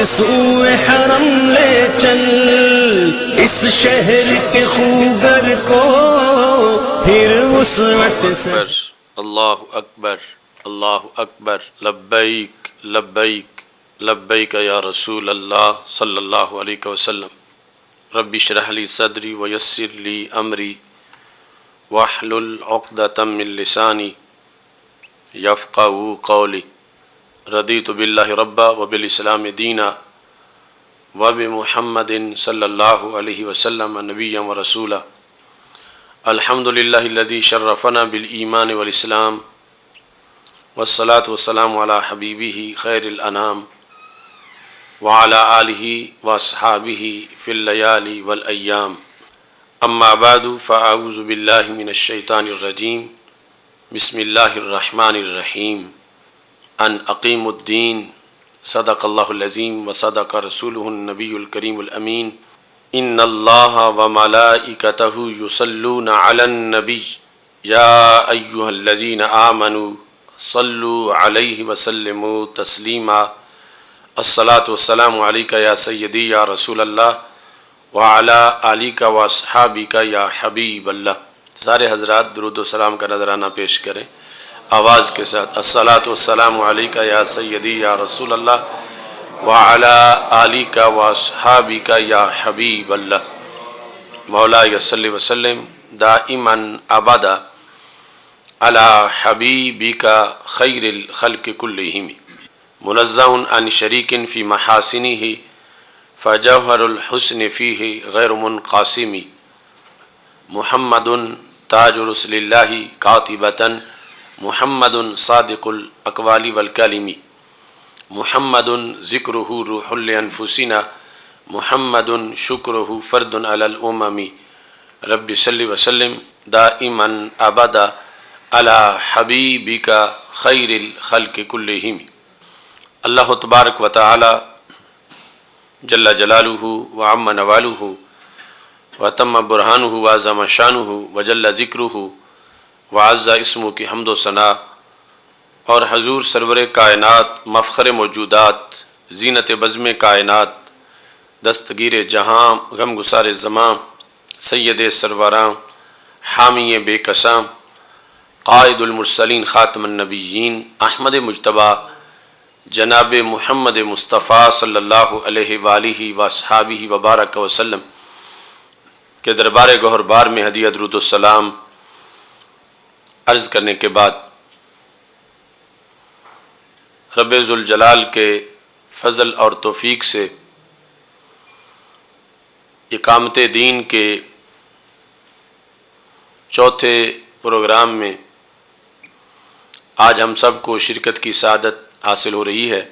سوئے حرم لے چل، اس شہر کے خوگر کو پھر اس وقت سے۔ اللہ اکبر اللہ اکبر، لبیک لبیک لبیک یا رسول اللہ صلی اللہ علیہ وسلم۔ رب اشرح لی صدری ویسر لی امری واحلل عقدۃ من لسانی یفقہوا قولی۔ رضیت باللہ ربا وبالاسلام دینا وبمحمد صلی اللہ علیہ وسلم نبیا ورسولا۔ الحمد للہ الذی شرفنا بالایمان والاسلام والصلاة والسلام علی حبیبہ خیر الانام وعلی آلہ واصحابہ فی اللیالی والایام۔ اما بعد فاعوذ باللہ من الشیطان الرجیم، بسم اللہ الرحمن الرحیم۔ ان اقیم الدین، صدق اللہ العظیم وصدق رسولہ النبی الکریم الامین۔ ان اللہ وملائکتہ یصلون علی النبی یا ایہا الذین آمنوا صلوا علیہ وسلموا تسلیما۔ الصلاۃ والسلام علیک یا سیدی یا رسول اللہ وعلی آلک واصحابک یا حبیب اللہ۔ سارے حضرات درود و سلام کا نذرانہ پیش کریں آواز کے ساتھ۔ الصلاۃ والسلام علیک یا سیدی یا رسول اللہ وعلی آلک واصحابک یا حبیب اللہ۔ مولاي صلی وسلم دائما ابدا علی حبیبک خیر الخلق کلہم، منزہ عن شریک فی محاسنہ فجوہر الحسن فیہ غیر منقاسم۔ محمد تاج رسل اللہ قاطبۃ، محمد صادق الاقوال والکلم، محمد ذکرہ روح لانفسنا، محمد شکرہ فرد علی الامم۔ رب صلی وسلم دائما ابدا علی حبیبک خیر الخلق کلہم۔ اللہ تبارک و تعالی جل جلالہ وعم نوالہ وتم برہانہ وعظم شانہ وجل ذکرہ وعز اسمہ کی حمد و ثنا، اور حضور سرور کائنات، مفخر موجودات، زینت بزم کائنات، دستگیر جہاں، غم گسار زماں، سید سروراں، حامی بے کساں، قائد المرسلین، خاتم النبیین، احمد مجتبیٰ جناب محمد مصطفیٰ صلی اللہ علیہ وآلہ وصحابہ وبارک وسلم کے دربار گوہر بار میں ہدیہ درود السلام عرض کرنے کے بعد، رب ذوالجلال کے فضل اور توفیق سے اقامت دین کے چوتھے پروگرام میں آج ہم سب کو شرکت کی سعادت حاصل ہو رہی ہے۔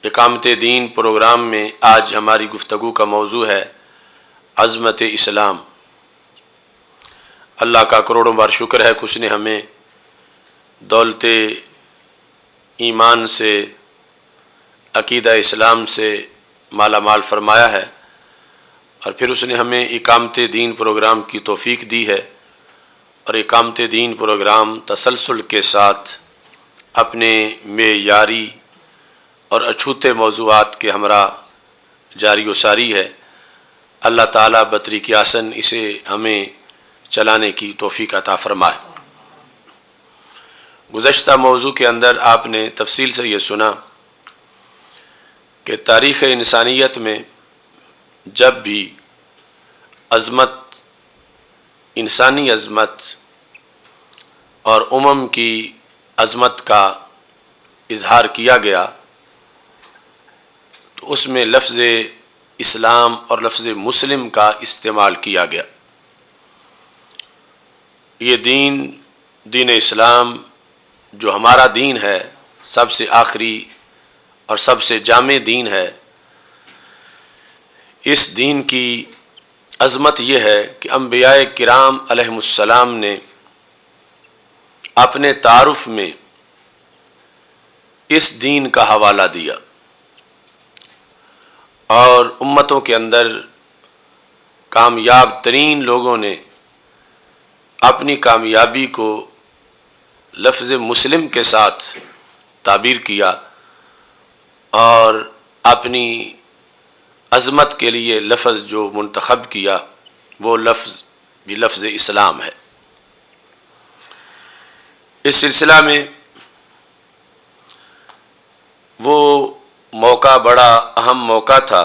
اقامت دین پروگرام میں آج ہماری گفتگو کا موضوع ہے عظمت اسلام۔ اللہ کا کروڑوں بار شکر ہے کہ اس نے ہمیں دولت ایمان سے، عقیدہ اسلام سے مالا مال فرمایا ہے، اور پھر اس نے ہمیں اقامت دین پروگرام کی توفیق دی ہے، اور اقامت دین پروگرام تسلسل کے ساتھ اپنے معیاری اور اچھوتے موضوعات کے ہمراہ جاری و ساری ہے۔ اللہ تعالیٰ بطریق آسن اسے ہمیں چلانے کی توفیق عطا فرمائے۔ گزشتہ موضوع کے اندر آپ نے تفصیل سے یہ سنا کہ تاریخ انسانیت میں جب بھی عظمت، انسانی عظمت اور امم کی عظمت کا اظہار کیا گیا تو اس میں لفظ اسلام اور لفظ مسلم کا استعمال کیا گیا۔ یہ دین اسلام جو ہمارا دین ہے، سب سے آخری اور سب سے جامع دین ہے، اس دین کی عظمت یہ ہے کہ انبیاء کرام علیہم السلام نے اپنے تعارف میں اس دین کا حوالہ دیا، اور امتوں کے اندر کامیاب ترین لوگوں نے اپنی کامیابی کو لفظ مسلم کے ساتھ تعبیر کیا، اور اپنی عظمت کے لیے لفظ جو منتخب کیا وہ لفظ بھی لفظ اسلام ہے۔ اس سلسلہ میں وہ موقع بڑا اہم موقع تھا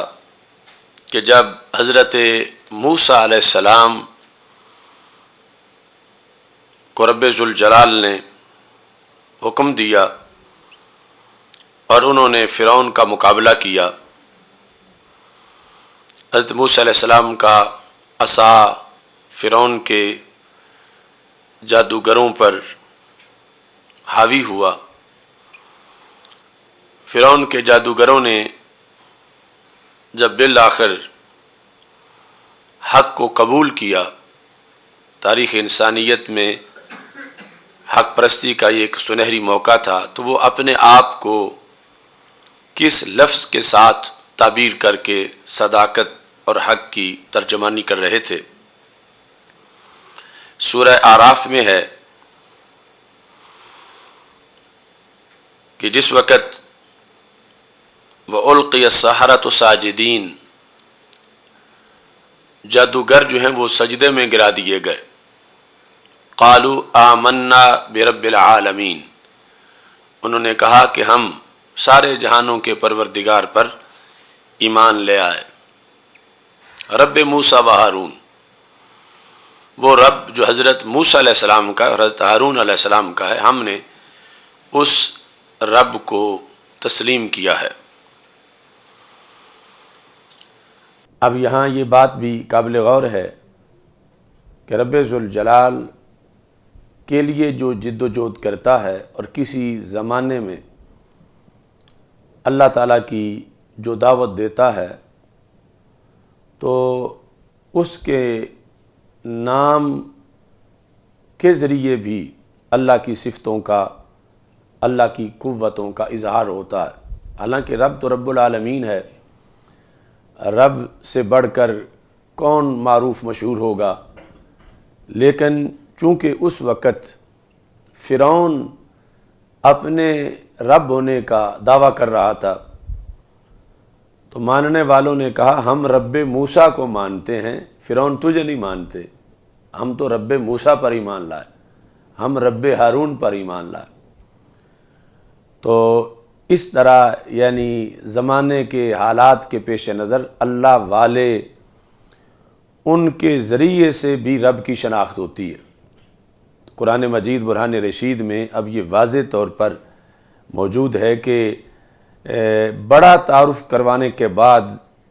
کہ جب حضرت موسیٰ علیہ السلام کو رب ذوالجلال نے حکم دیا اور انہوں نے فرعون کا مقابلہ کیا۔ حضرت موسیٰ علیہ السلام کا عصا فرعون کے جادوگروں پر حاوی ہوا۔ فرعون کے جادوگروں نے جب بالآخر حق کو قبول کیا، تاریخ انسانیت میں حق پرستی کا یہ ایک سنہری موقع تھا، تو وہ اپنے آپ کو کس لفظ کے ساتھ تعبیر کر کے صداقت اور حق کی ترجمانی کر رہے تھے۔ سورہ اعراف میں ہے کہ جس وقت وَأُلْقِيَ السَّحَرَةُ سَاجِدِينَ، جادوگر جو ہیں وہ سجدے میں گرا دیے گئے۔ قَالُوا آمَنَّا بِرَبِّ الْعَالَمِينَ، انہوں نے کہا کہ ہم سارے جہانوں کے پروردگار پر ایمان لے آئے۔ رب موسیٰ و ہارون، وہ رب جو حضرت موسیٰ علیہ السلام کا اور حضرت ہارون علیہ السلام کا ہے، ہم نے اس رب کو تسلیم کیا ہے۔ اب یہاں یہ بات بھی قابل غور ہے کہ رب ذوالجلال کے لیے جو جد و جہد کرتا ہے اور کسی زمانے میں اللہ تعالیٰ کی جو دعوت دیتا ہے تو اس کے نام کے ذریعے بھی اللہ کی صفتوں کا، اللہ کی قوتوں کا اظہار ہوتا ہے۔ حالانکہ رب تو رب العالمین ہے، رب سے بڑھ کر کون معروف مشہور ہوگا، لیکن چونکہ اس وقت فرعون اپنے رب ہونے کا دعویٰ کر رہا تھا تو ماننے والوں نے کہا ہم رب موسیٰ کو مانتے ہیں، فرعون تجھے نہیں مانتے، ہم تو رب موسیٰ پر ایمان لائے، ہم رب ہارون پر ایمان لائے۔ تو اس طرح یعنی زمانے کے حالات کے پیش نظر اللہ والے ان کے ذریعے سے بھی رب کی شناخت ہوتی ہے۔ قرآن مجید برہان رشید میں اب یہ واضح طور پر موجود ہے کہ بڑا تعارف کروانے کے بعد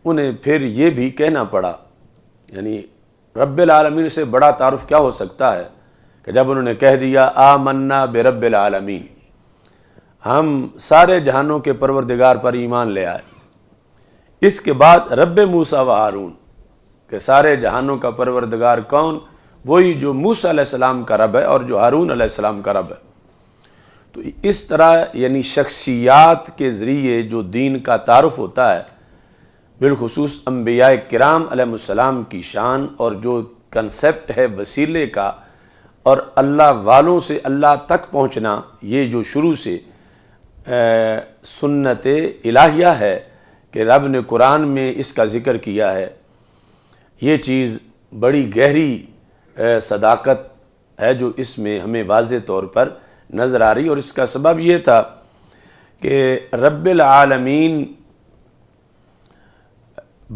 انہیں پھر یہ بھی کہنا پڑا، یعنی رب العالمین سے بڑا تعارف کیا ہو سکتا ہے کہ جب انہوں نے کہہ دیا آمنا برب العالمین، ہم سارے جہانوں کے پروردگار پر ایمان لے آئے۔ اس کے بعد رب موسیٰ و ہارون، کہ سارے جہانوں کا پروردگار کون؟ وہی جو موسیٰ علیہ السلام کا رب ہے اور جو ہارون علیہ السلام کا رب ہے۔ تو اس طرح یعنی شخصیات کے ذریعے جو دین کا تعارف ہوتا ہے، بالخصوص انبیاء کرام علیہ السلام کی شان اور جو کنسیپٹ ہے وسیلے کا اور اللہ والوں سے اللہ تک پہنچنا، یہ جو شروع سے سنت الہیہ ہے کہ رب نے قرآن میں اس کا ذکر کیا ہے، یہ چیز بڑی گہری صداقت ہے جو اس میں ہمیں واضح طور پر نظر آ رہی، اور اس کا سبب یہ تھا کہ رب العالمین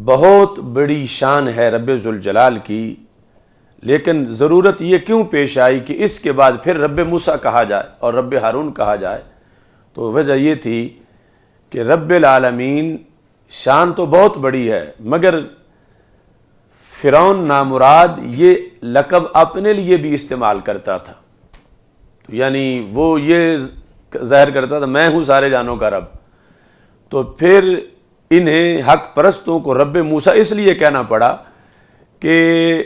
بہت بڑی شان ہے رب ذوالجلال کی، لیکن ضرورت یہ کیوں پیش آئی کہ اس کے بعد پھر رب موسیٰ کہا جائے اور رب ہارون کہا جائے؟ تو وجہ یہ تھی کہ رب العالمین شان تو بہت بڑی ہے، مگر فرعون نامراد یہ لقب اپنے لیے بھی استعمال کرتا تھا، تو یعنی وہ یہ ظاہر کرتا تھا میں ہوں سارے جانوں کا رب۔ تو پھر انہیں حق پرستوں کو رب موسیٰ اس لیے کہنا پڑا کہ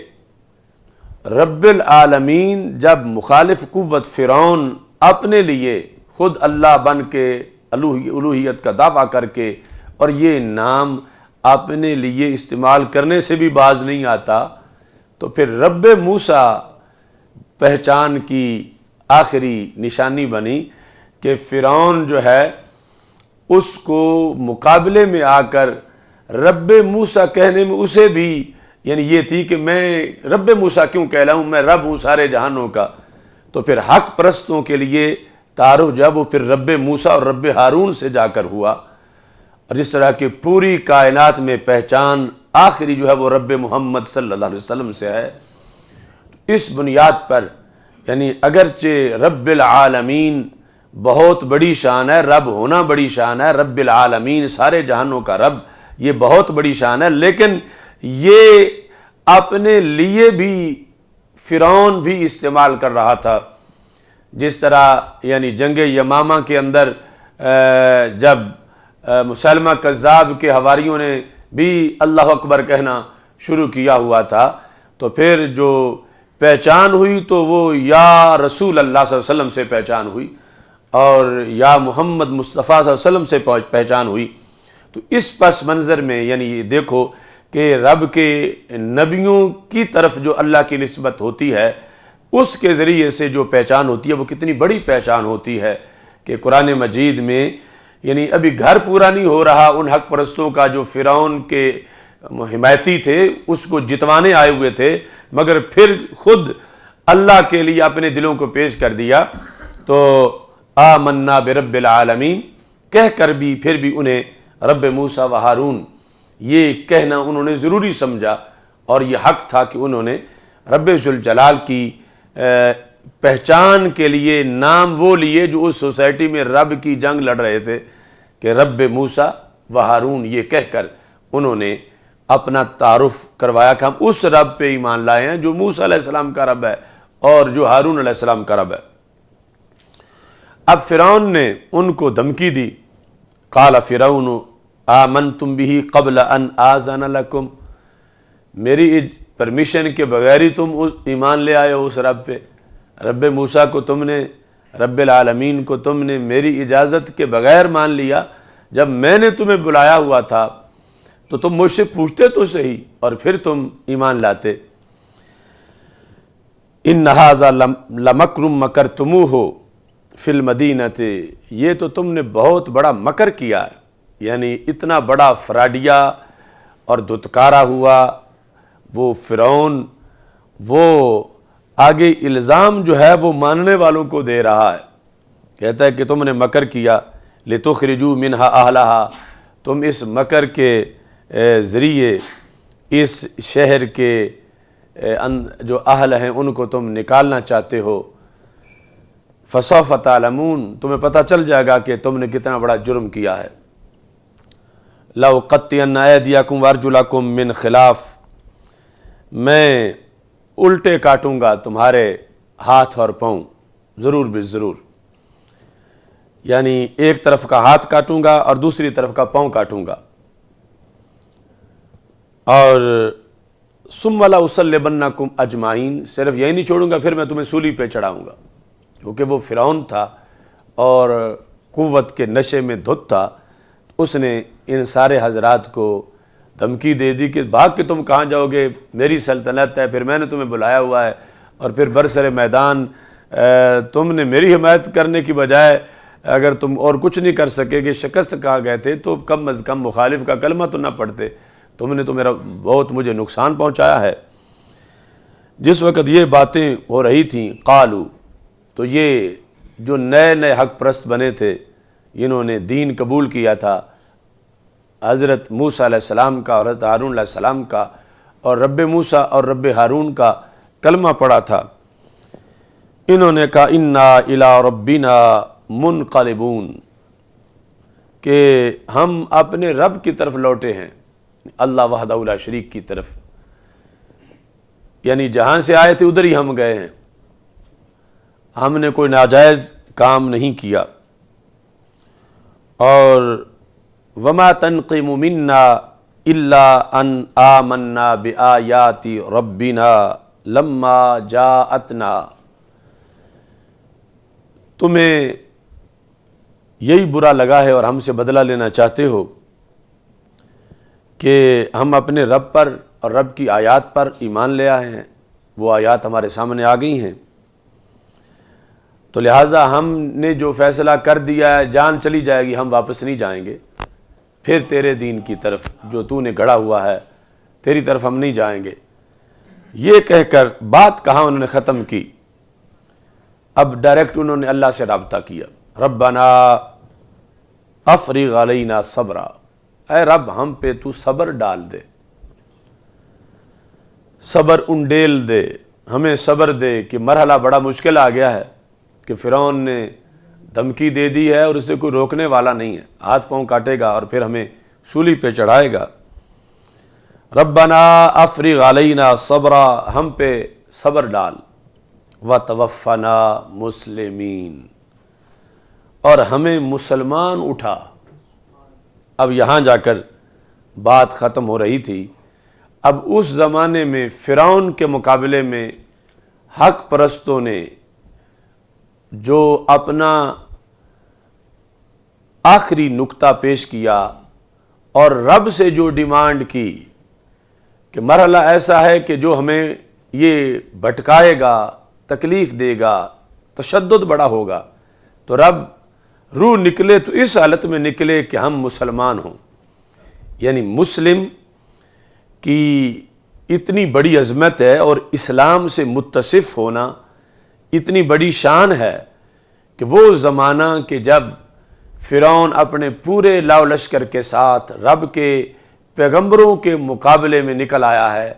رب العالمین جب مخالف قوت فرعون اپنے لیے خود اللہ بن کے الوہیت کا دعویٰ کر کے اور یہ نام اپنے لیے استعمال کرنے سے بھی باز نہیں آتا، تو پھر رب موسیٰ پہچان کی آخری نشانی بنی کہ فرعون جو ہے اس کو مقابلے میں آ کر رب موسیٰ کہنے میں اسے بھی یعنی یہ تھی کہ میں رب موسیٰ کیوں کہلاؤں، میں رب ہوں سارے جہانوں کا. تو پھر حق پرستوں کے لیے تعارف جو ہے وہ پھر رب موسیٰ اور رب ہارون سے جا کر ہوا. اور جس طرح کہ پوری کائنات میں پہچان آخری جو ہے وہ رب محمد صلی اللہ علیہ وسلم سے ہے. اس بنیاد پر یعنی اگرچہ رب العالمین بہت بڑی شان ہے، رب ہونا بڑی شان ہے، رب العالمین سارے جہانوں کا رب یہ بہت بڑی شان ہے، لیکن یہ اپنے لیے بھی فرعون بھی استعمال کر رہا تھا. جس طرح یعنی جنگ یمامہ کے اندر جب مسلمہ کذاب کے حواریوں نے بھی اللہ اکبر کہنا شروع کیا ہوا تھا، تو پھر جو پہچان ہوئی تو وہ یا رسول اللہ صلی اللہ علیہ وسلم سے پہچان ہوئی اور یا محمد مصطفیٰ صلی اللہ علیہ وسلم سے پہچان ہوئی. تو اس پس منظر میں یعنی دیکھو کہ رب کے نبیوں کی طرف جو اللہ کی نسبت ہوتی ہے اس کے ذریعے سے جو پہچان ہوتی ہے وہ کتنی بڑی پہچان ہوتی ہے کہ قرآن مجید میں یعنی ابھی گھر پورا نہیں ہو رہا ان حق پرستوں کا جو فرعون کے حمایتی تھے، اس کو جتوانے آئے ہوئے تھے، مگر پھر خود اللہ کے لیے اپنے دلوں کو پیش کر دیا. تو آمنا برب العالمین کہہ کر بھی پھر بھی انہیں رب موسیٰ و ہارون یہ کہنا انہوں نے ضروری سمجھا، اور یہ حق تھا کہ انہوں نے رب ذوالجلال کی پہچان کے لیے نام وہ لیے جو اس سوسائٹی میں رب کی جنگ لڑ رہے تھے کہ رب موسیٰ و ہارون یہ کہہ کر انہوں نے اپنا تعارف کروایا کہ ہم اس رب پہ ایمان لائے ہیں جو موسیٰ علیہ السلام کا رب ہے اور جو ہارون علیہ السلام کا رب ہے. اب فرعون نے ان کو دھمکی دی. قال فرعون آمنتم به قبل ان آذن لکم، میری پرمیشن کے بغیر ہی تم ایمان لے آئے ہو اس رب پہ. رب موسیٰ کو تم نے، رب العالمین کو تم نے میری اجازت کے بغیر مان لیا. جب میں نے تمہیں بلایا ہوا تھا تو تم مجھ سے پوچھتے تو صحیح اور پھر تم ایمان لاتے. ان ھذا لمکر مکرتموہ فی المدینۃ، یہ تو تم نے بہت بڑا مکر کیا ہے، یعنی اتنا بڑا فراڈیا اور دھتکارا ہوا وہ فرعون. وہ آگے الزام جو ہے وہ ماننے والوں کو دے رہا ہے، کہتا ہے کہ تم نے مکر کیا. لتخرجوا منہا اہلہا، تم اس مکر کے ذریعے اس شہر کے جو اہل ہیں ان کو تم نکالنا چاہتے ہو. فسوف تعلمون، تمہیں پتہ چل جائے گا کہ تم نے کتنا بڑا جرم کیا ہے. لأقطعن ایدیکم وارجلکم من خلاف، میں الٹے کاٹوں گا تمہارے ہاتھ اور پاؤں، ضرور بالضرور. یعنی ایک طرف کا ہاتھ کاٹوں گا اور دوسری طرف کا پاؤں کاٹوں گا. اور ثم لأصلبنکم اجمعین، صرف یہی نہیں چھوڑوں گا، پھر میں تمہیں سولی پہ چڑھاؤں گا. کیونکہ وہ فرعون تھا اور قوت کے نشے میں دھت تھا، اس نے ان سارے حضرات کو دھمکی دے دی کہ بھاگ کے تم کہاں جاؤ گے، میری سلطنت ہے، پھر میں نے تمہیں بلایا ہوا ہے، اور پھر برسر میدان تم نے میری حمایت کرنے کی بجائے اگر تم اور کچھ نہیں کر سکے کہ شکست کہا گئے تھے تو کم از کم مخالف کا کلمہ تو نہ پڑھتے. تم نے تو میرا بہت مجھے نقصان پہنچایا ہے. جس وقت یہ باتیں ہو رہی تھیں قالو، تو یہ جو نئے نئے حق پرست بنے تھے، انہوں نے دین قبول کیا تھا حضرت موسیٰ علیہ السلام کا اور حضرت ہارون علیہ السلام کا، اور رب موسیٰ اور رب ہارون کا کلمہ پڑھا تھا. انہوں نے کہا انا الی ربنا منقلبون، کہ ہم اپنے رب کی طرف لوٹے ہیں، اللہ وحدہ لا شریک کی طرف. یعنی جہاں سے آئے تھے ادھر ہی ہم گئے ہیں، ہم نے کوئی ناجائز کام نہیں کیا. اور وما تنقم منا الا ان آمنا بآیات ربنا لما جاءتنا، تمہیں یہی برا لگا ہے اور ہم سے بدلہ لینا چاہتے ہو کہ ہم اپنے رب پر اور رب کی آیات پر ایمان لے آئے ہیں. وہ آیات ہمارے سامنے آ گئی ہیں. تو لہٰذا ہم نے جو فیصلہ کر دیا ہے جان چلی جائے گی، ہم واپس نہیں جائیں گے، پھر تیرے دین کی طرف جو تو نے گڑھا ہوا ہے تیری طرف ہم نہیں جائیں گے۔ یہ کہہ کر بات کہاں انہوں نے ختم کی، اب ڈائریکٹ انہوں نے اللہ سے رابطہ کیا، ربنا افرغ علینا صبرا، اے رب ہم پہ تو صبر ڈال دے، صبر انڈیل دے، ہمیں صبر دے کہ مرحلہ بڑا مشکل آ گیا ہے کہ فرعون نے دھمکی دے دی ہے اور اسے کوئی روکنے والا نہیں ہے، ہاتھ پاؤں کاٹے گا اور پھر ہمیں سولی پہ چڑھائے گا۔ ربنا افرغ علینا صبرا، ہم پہ صبر ڈال، وتوفنا مسلمین، اور ہمیں مسلمان اٹھا۔ اب یہاں جا کر بات ختم ہو رہی تھی۔ اب اس زمانے میں فرعون کے مقابلے میں حق پرستوں نے جو اپنا آخری نقطہ پیش کیا اور رب سے جو ڈیمانڈ کی کہ مرحلہ ایسا ہے کہ جو ہمیں یہ بھٹکائے گا، تکلیف دے گا، تشدد بڑا ہوگا، تو رب روح نکلے تو اس حالت میں نکلے کہ ہم مسلمان ہوں۔ یعنی مسلم کی اتنی بڑی عظمت ہے اور اسلام سے متصف ہونا اتنی بڑی شان ہے کہ وہ زمانہ کہ جب فرعون اپنے پورے لاؤ لشکر کے ساتھ رب کے پیغمبروں کے مقابلے میں نکل آیا ہے،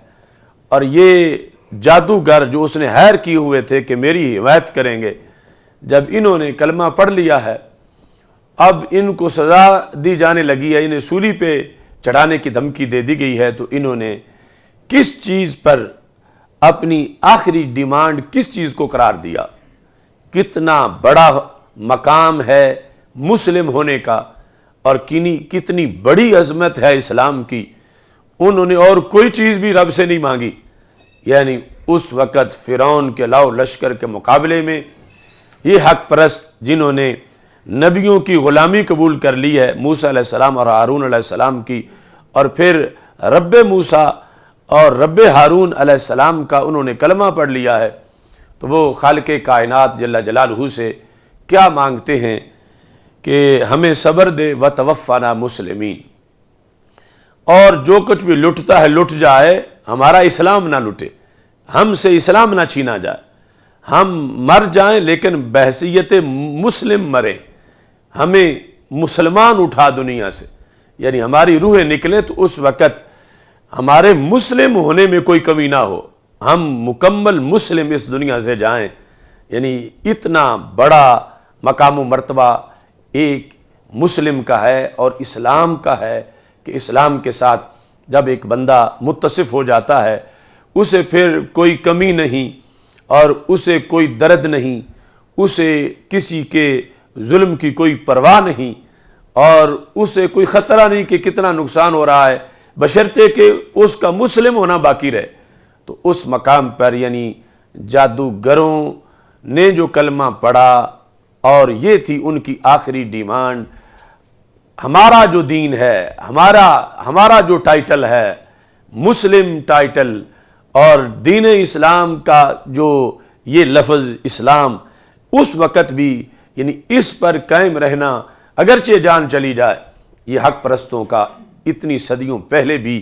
اور یہ جادوگر جو اس نے ہائر کیے ہوئے تھے کہ میری حمایت کریں گے، جب انہوں نے کلمہ پڑھ لیا ہے، اب ان کو سزا دی جانے لگی ہے، انہیں سولی پہ چڑھانے کی دھمکی دے دی گئی ہے، تو انہوں نے کس چیز پر اپنی آخری ڈیمانڈ کس چیز کو قرار دیا؟ کتنا بڑا مقام ہے مسلم ہونے کا اور کتنی بڑی عظمت ہے اسلام کی، انہوں نے اور کوئی چیز بھی رب سے نہیں مانگی۔ یعنی اس وقت فرعون کے لاؤ لشکر کے مقابلے میں یہ حق پرست جنہوں نے نبیوں کی غلامی قبول کر لی ہے، موسیٰ علیہ السلام اور ہارون علیہ السلام کی، اور پھر رب موسیٰ اور رب ہارون علیہ السلام کا انہوں نے کلمہ پڑھ لیا ہے، تو وہ خالق کائنات جل جلالہ سے کیا مانگتے ہیں کہ ہمیں صبر دے وتوفنا مسلمین، اور جو کچھ بھی لٹتا ہے لٹ جائے، ہمارا اسلام نہ لٹے، ہم سے اسلام نہ چھینا جائے، ہم مر جائیں لیکن بحیثیت مسلم مریں، ہمیں مسلمان اٹھا دنیا سے، یعنی ہماری روح نکلے تو اس وقت ہمارے مسلم ہونے میں کوئی کمی نہ ہو، ہم مکمل مسلم اس دنیا سے جائیں۔ یعنی اتنا بڑا مقام و مرتبہ ایک مسلم کا ہے اور اسلام کا ہے کہ اسلام کے ساتھ جب ایک بندہ متصف ہو جاتا ہے، اسے پھر کوئی کمی نہیں اور اسے کوئی درد نہیں، اسے کسی کے ظلم کی کوئی پرواہ نہیں، اور اسے کوئی خطرہ نہیں کہ کتنا نقصان ہو رہا ہے، بشرطے کہ اس کا مسلم ہونا باقی رہے۔ تو اس مقام پر یعنی جادوگروں نے جو کلمہ پڑھا اور یہ تھی ان کی آخری ڈیمانڈ، ہمارا جو دین ہے، ہمارا جو ٹائٹل ہے مسلم ٹائٹل، اور دین اسلام کا جو یہ لفظ اسلام، اس وقت بھی یعنی اس پر قائم رہنا اگرچہ جان چلی جائے، یہ حق پرستوں کا اتنی صدیوں پہلے بھی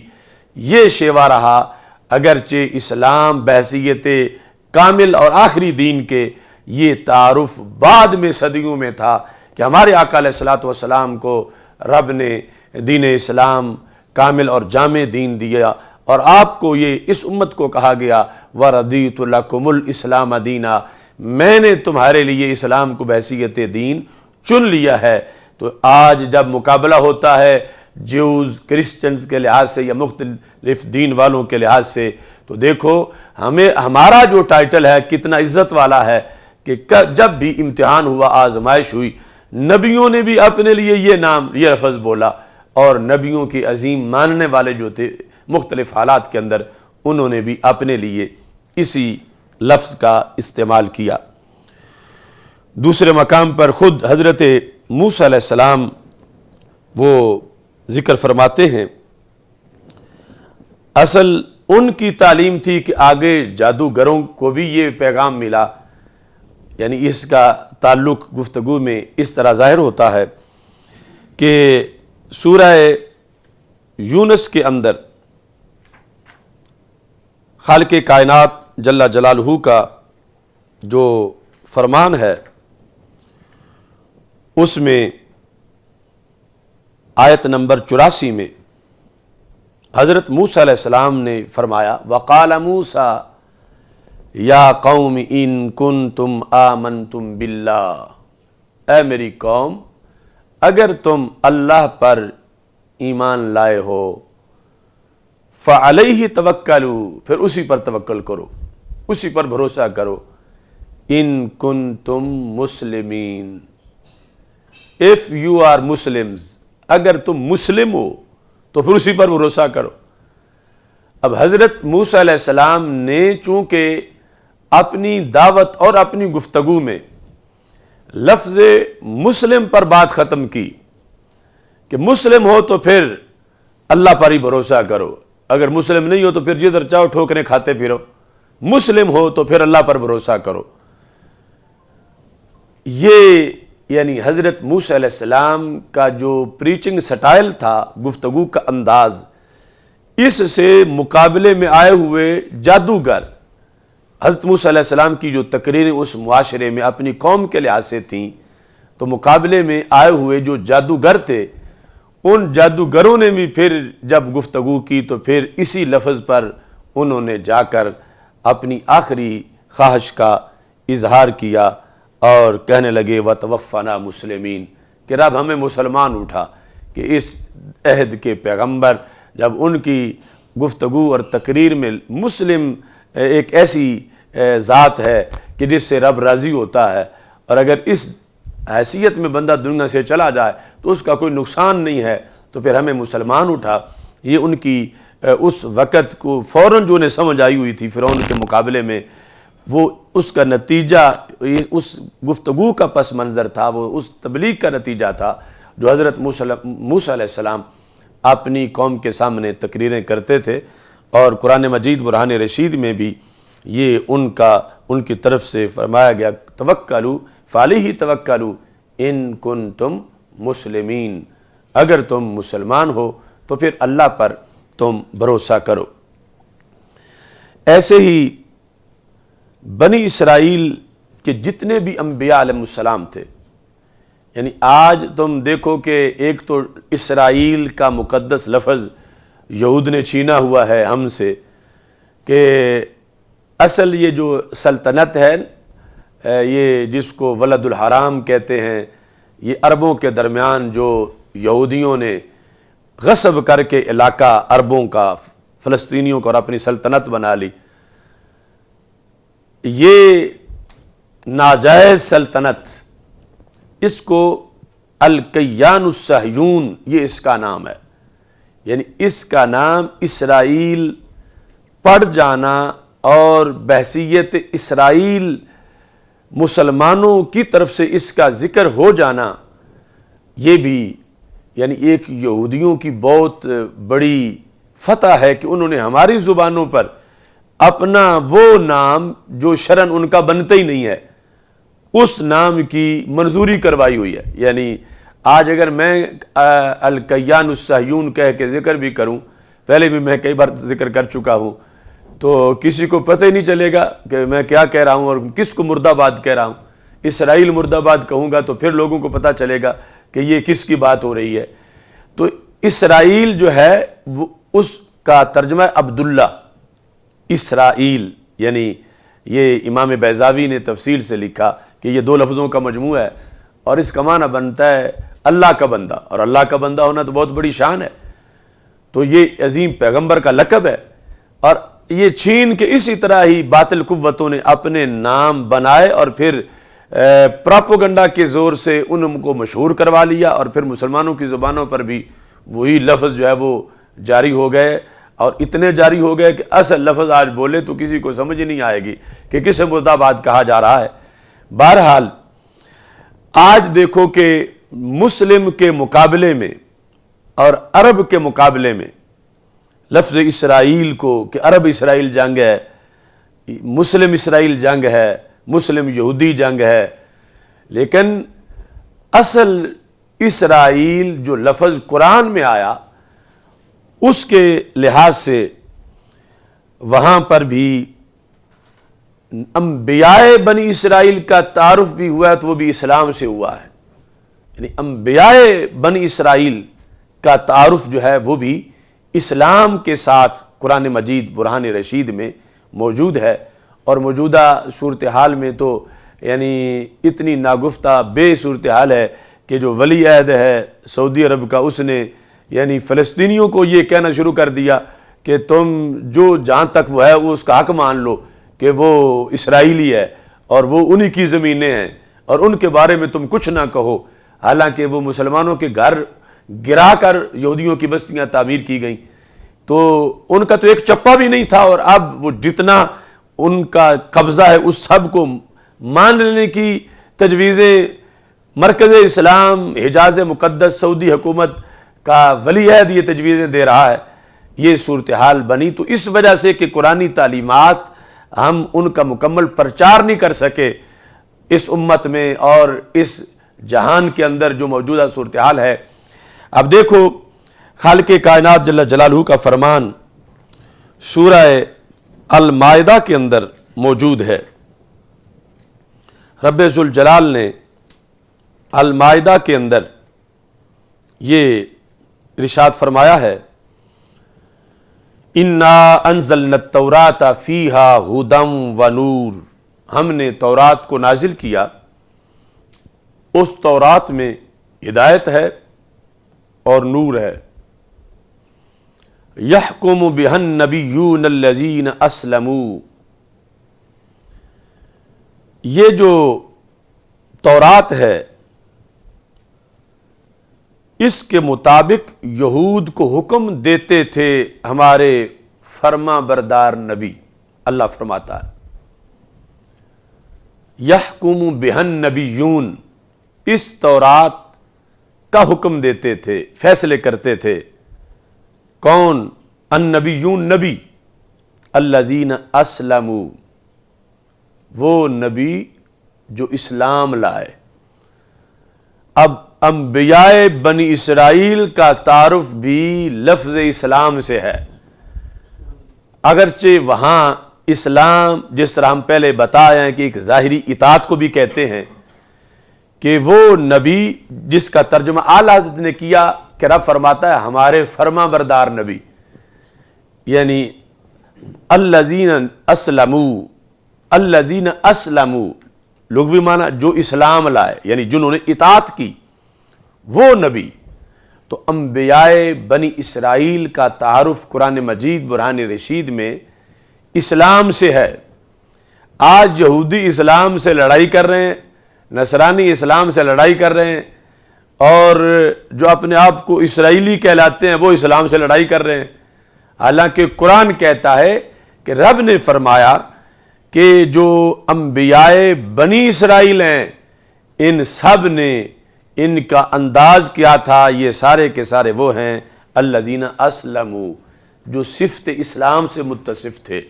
یہ شیوا رہا، اگرچہ اسلام بحیثیت کامل اور آخری دین کے یہ تعارف بعد میں صدیوں میں تھا کہ ہمارے آقا علیہ الصلوۃ والسلام کو رب نے دین اسلام کامل اور جامع دین دیا، اور آپ کو یہ اس امت کو کہا گیا وَرَضِيتُ لَكُمُ الْإِسْلَامَ دِينًا، میں نے تمہارے لیے اسلام کو بحیثیت دین چن لیا ہے۔ تو آج جب مقابلہ ہوتا ہے جیوز کرسچنز کے لحاظ سے یا مختلف دین والوں کے لحاظ سے، تو دیکھو ہمارا جو ٹائٹل ہے کتنا عزت والا ہے کہ جب بھی امتحان ہوا، آزمائش ہوئی، نبیوں نے بھی اپنے لیے یہ نام، یہ لفظ بولا، اور نبیوں کی عظیم ماننے والے جو تھے مختلف حالات کے اندر، انہوں نے بھی اپنے لیے اسی لفظ کا استعمال کیا۔ دوسرے مقام پر خود حضرت موسیٰ علیہ السلام وہ ذکر فرماتے ہیں، اصل ان کی تعلیم تھی کہ آگے جادوگروں کو بھی یہ پیغام ملا، یعنی اس کا تعلق گفتگو میں اس طرح ظاہر ہوتا ہے کہ سورہ یونس کے اندر خالق کائنات جل جلالہ کا جو فرمان ہے اس میں آیت نمبر 84 میں حضرت موسیٰ علیہ السلام نے فرمایا وَقَالَ مُوسَىٰ یا قوم ان کنتم آمنتم باللہ، اے میری قوم اگر تم اللہ پر ایمان لائے ہو فعلیہ توکلوا، پھر اسی پر توکل کرو، اسی پر بھروسہ کرو، ان کنتم مسلمین، if you are Muslims، اگر تم مسلم ہو تو پھر اسی پر بھروسہ کرو۔ اب حضرت موسیٰ علیہ السلام نے چونکہ اپنی دعوت اور اپنی گفتگو میں لفظ مسلم پر بات ختم کی کہ مسلم ہو تو پھر اللہ پر ہی بھروسہ کرو، اگر مسلم نہیں ہو تو پھر جدھر چاہو ٹھوکریں کھاتے پھرو، مسلم ہو تو پھر اللہ پر بھروسہ کرو۔ یہ یعنی حضرت موسیٰ علیہ السلام کا جو پریچنگ سٹائل تھا، گفتگو کا انداز، اس سے مقابلے میں آئے ہوئے جادوگر، حضرت موسیٰ علیہ السلام کی جو تقریریں اس معاشرے میں اپنی قوم کے لحاظ سے تھیں، تو مقابلے میں آئے ہوئے جو جادوگر تھے، ان جادوگروں نے بھی پھر جب گفتگو کی تو پھر اسی لفظ پر انہوں نے جا کر اپنی آخری خواہش کا اظہار کیا اور کہنے لگے وَتَوَفَّنَا مُسْلِمِينَ، کہ رب ہمیں مسلمان اٹھا۔ کہ اس عہد کے پیغمبر جب ان کی گفتگو اور تقریر میں مسلم ایک ایسی ذات ہے کہ جس سے رب راضی ہوتا ہے، اور اگر اس حیثیت میں بندہ دنیا سے چلا جائے تو اس کا کوئی نقصان نہیں ہے، تو پھر ہمیں مسلمان اٹھا۔ یہ ان کی اس وقت کو فوراً جو انہیں سمجھ آئی ہوئی تھی فرعون کے مقابلے میں، وہ اس کا نتیجہ، اس گفتگو کا پس منظر تھا، وہ اس تبلیغ کا نتیجہ تھا جو حضرت موسیٰ علیہ السلام اپنی قوم کے سامنے تقریریں کرتے تھے۔ اور قرآن مجید برہان رشید میں بھی یہ ان کی طرف سے فرمایا گیا توکلوا فعلیہ توکلوا ان کنتم مسلمین، اگر تم مسلمان ہو تو پھر اللہ پر تم بھروسہ کرو۔ ایسے ہی بنی اسرائیل کے جتنے بھی انبیاء علیہ السلام تھے، یعنی آج تم دیکھو کہ ایک تو اسرائیل کا مقدس لفظ یہود نے چھینا ہوا ہے ہم سے، کہ اصل یہ جو سلطنت ہے، یہ جس کو ولد الحرام کہتے ہیں، یہ عربوں کے درمیان جو یہودیوں نے غصب کر کے علاقہ عربوں کا، فلسطینیوں کو، اور اپنی سلطنت بنا لی، یہ ناجائز سلطنت، اس کو الکیان الصہیون یہ اس کا نام ہے، یعنی اس کا نام اسرائیل پڑ جانا اور بحیثیت اسرائیل مسلمانوں کی طرف سے اس کا ذکر ہو جانا، یہ بھی یعنی ایک یہودیوں کی بہت بڑی فتح ہے کہ انہوں نے ہماری زبانوں پر اپنا وہ نام جو شرعاً ان کا بنتا ہی نہیں ہے، اس نام کی منظوری کروائی ہوئی ہے۔ یعنی آج اگر میں الکیان الصہیون کہہ کے ذکر بھی کروں، پہلے بھی میں کئی بار ذکر کر چکا ہوں، تو کسی کو پتہ ہی نہیں چلے گا کہ میں کیا کہہ رہا ہوں اور کس کو مرد آباد کہہ رہا ہوں۔ اسرائیل مرد آباد کہوں گا تو پھر لوگوں کو پتہ چلے گا کہ یہ کس کی بات ہو رہی ہے۔ تو اسرائیل جو ہے وہ اس کا ترجمہ عبداللہ، اسرائیل، یعنی یہ امام بیضاوی نے تفصیل سے لکھا کہ یہ دو لفظوں کا مجموعہ ہے، اور اس کا معنی بنتا ہے اللہ کا بندہ، اور اللہ کا بندہ ہونا تو بہت بڑی شان ہے، تو یہ عظیم پیغمبر کا لقب ہے۔ اور یہ چھین کے اسی طرح ہی باطل قوتوں نے اپنے نام بنائے اور پھر پراپوگنڈا کے زور سے ان کو مشہور کروا لیا، اور پھر مسلمانوں کی زبانوں پر بھی وہی لفظ جو ہے وہ جاری ہو گئے، اور اتنے جاری ہو گئے کہ اصل لفظ آج بولے تو کسی کو سمجھ نہیں آئے گی کہ کسے مرد آباد کہا جا رہا ہے۔ بہرحال آج دیکھو کہ مسلم کے مقابلے میں اور عرب کے مقابلے میں لفظ اسرائیل کو، کہ عرب اسرائیل جنگ ہے، مسلم اسرائیل جنگ ہے، مسلم یہودی جنگ ہے، لیکن اصل اسرائیل جو لفظ قرآن میں آیا اس کے لحاظ سے وہاں پر بھی انبیاء بنی اسرائیل کا تعارف بھی ہوا ہے تو وہ بھی اسلام سے ہوا ہے، یعنی انبیاء بنی اسرائیل کا تعارف جو ہے وہ بھی اسلام کے ساتھ قرآن مجید برہان رشید میں موجود ہے۔ اور موجودہ صورتحال میں تو یعنی اتنی ناگفتہ بے صورتحال ہے کہ جو ولی عہد ہے سعودی عرب کا، اس نے یعنی فلسطینیوں کو یہ کہنا شروع کر دیا کہ تم جو جہاں تک وہ ہے وہ اس کا حق مان لو کہ وہ اسرائیلی ہے اور وہ انہی کی زمینیں ہیں اور ان کے بارے میں تم کچھ نہ کہو، حالانکہ وہ مسلمانوں کے گھر گرا کر یہودیوں کی بستیاں تعمیر کی گئیں، تو ان کا تو ایک چپا بھی نہیں تھا، اور اب وہ جتنا ان کا قبضہ ہے اس سب کو مان لینے کی تجویزیں مرکز اسلام حجاز مقدس سعودی حکومت کا ولی عہد یہ تجویزیں دے رہا ہے۔ یہ صورتحال بنی تو اس وجہ سے کہ قرآنی تعلیمات ہم ان کا مکمل پرچار نہیں کر سکے اس امت میں اور اس جہان کے اندر جو موجودہ صورتحال ہے۔ اب دیکھو خالق کائنات جل جلالہ کا فرمان سورہ المائدہ کے اندر موجود ہے۔ رب ذوالجلال نے المائدہ کے اندر یہ ارشاد فرمایا ہے، انا انزلنا التوراۃ فیہا ھدی و نور، ہم نے تورات کو نازل کیا، اس تورات میں ہدایت ہے اور نور ہے۔ یحکم بہا النبیون الذین اسلموا، یہ جو تورات ہے اس کے مطابق یہود کو حکم دیتے تھے ہمارے فرما بردار نبی۔ اللہ فرماتا ہے یحکم بہا النبیون، اس تورات کا حکم دیتے تھے، فیصلے کرتے تھے۔ کون؟ النبیون، نبی، الذین اسلموا، وہ نبی جو اسلام لائے۔ اب انبیاء بنی اسرائیل کا تعارف بھی لفظ اسلام سے ہے، اگرچہ وہاں اسلام جس طرح ہم پہلے بتایا ہیں کہ ایک ظاہری اطاعت کو بھی کہتے ہیں، کہ وہ نبی جس کا ترجمہ اعلیٰ حضرت نے کیا کہ رب فرماتا ہے ہمارے فرما بردار نبی، یعنی الذین اسلموا، الذین اسلموا لغوی معنی جو اسلام لائے، یعنی جنہوں نے اطاعت کی، وہ نبی۔ تو انبیاء بنی اسرائیل کا تعارف قرآن مجید برہان رشید میں اسلام سے ہے۔ آج یہودی اسلام سے لڑائی کر رہے ہیں، نصرانی اسلام سے لڑائی کر رہے ہیں، اور جو اپنے آپ کو اسرائیلی کہلاتے ہیں وہ اسلام سے لڑائی کر رہے ہیں، حالانکہ قرآن کہتا ہے کہ رب نے فرمایا کہ جو انبیاء بنی اسرائیل ہیں ان سب نے ان کا انداز کیا تھا، یہ سارے کے سارے وہ ہیں الذین اسلموا، جو صفت اسلام سے متصف تھے،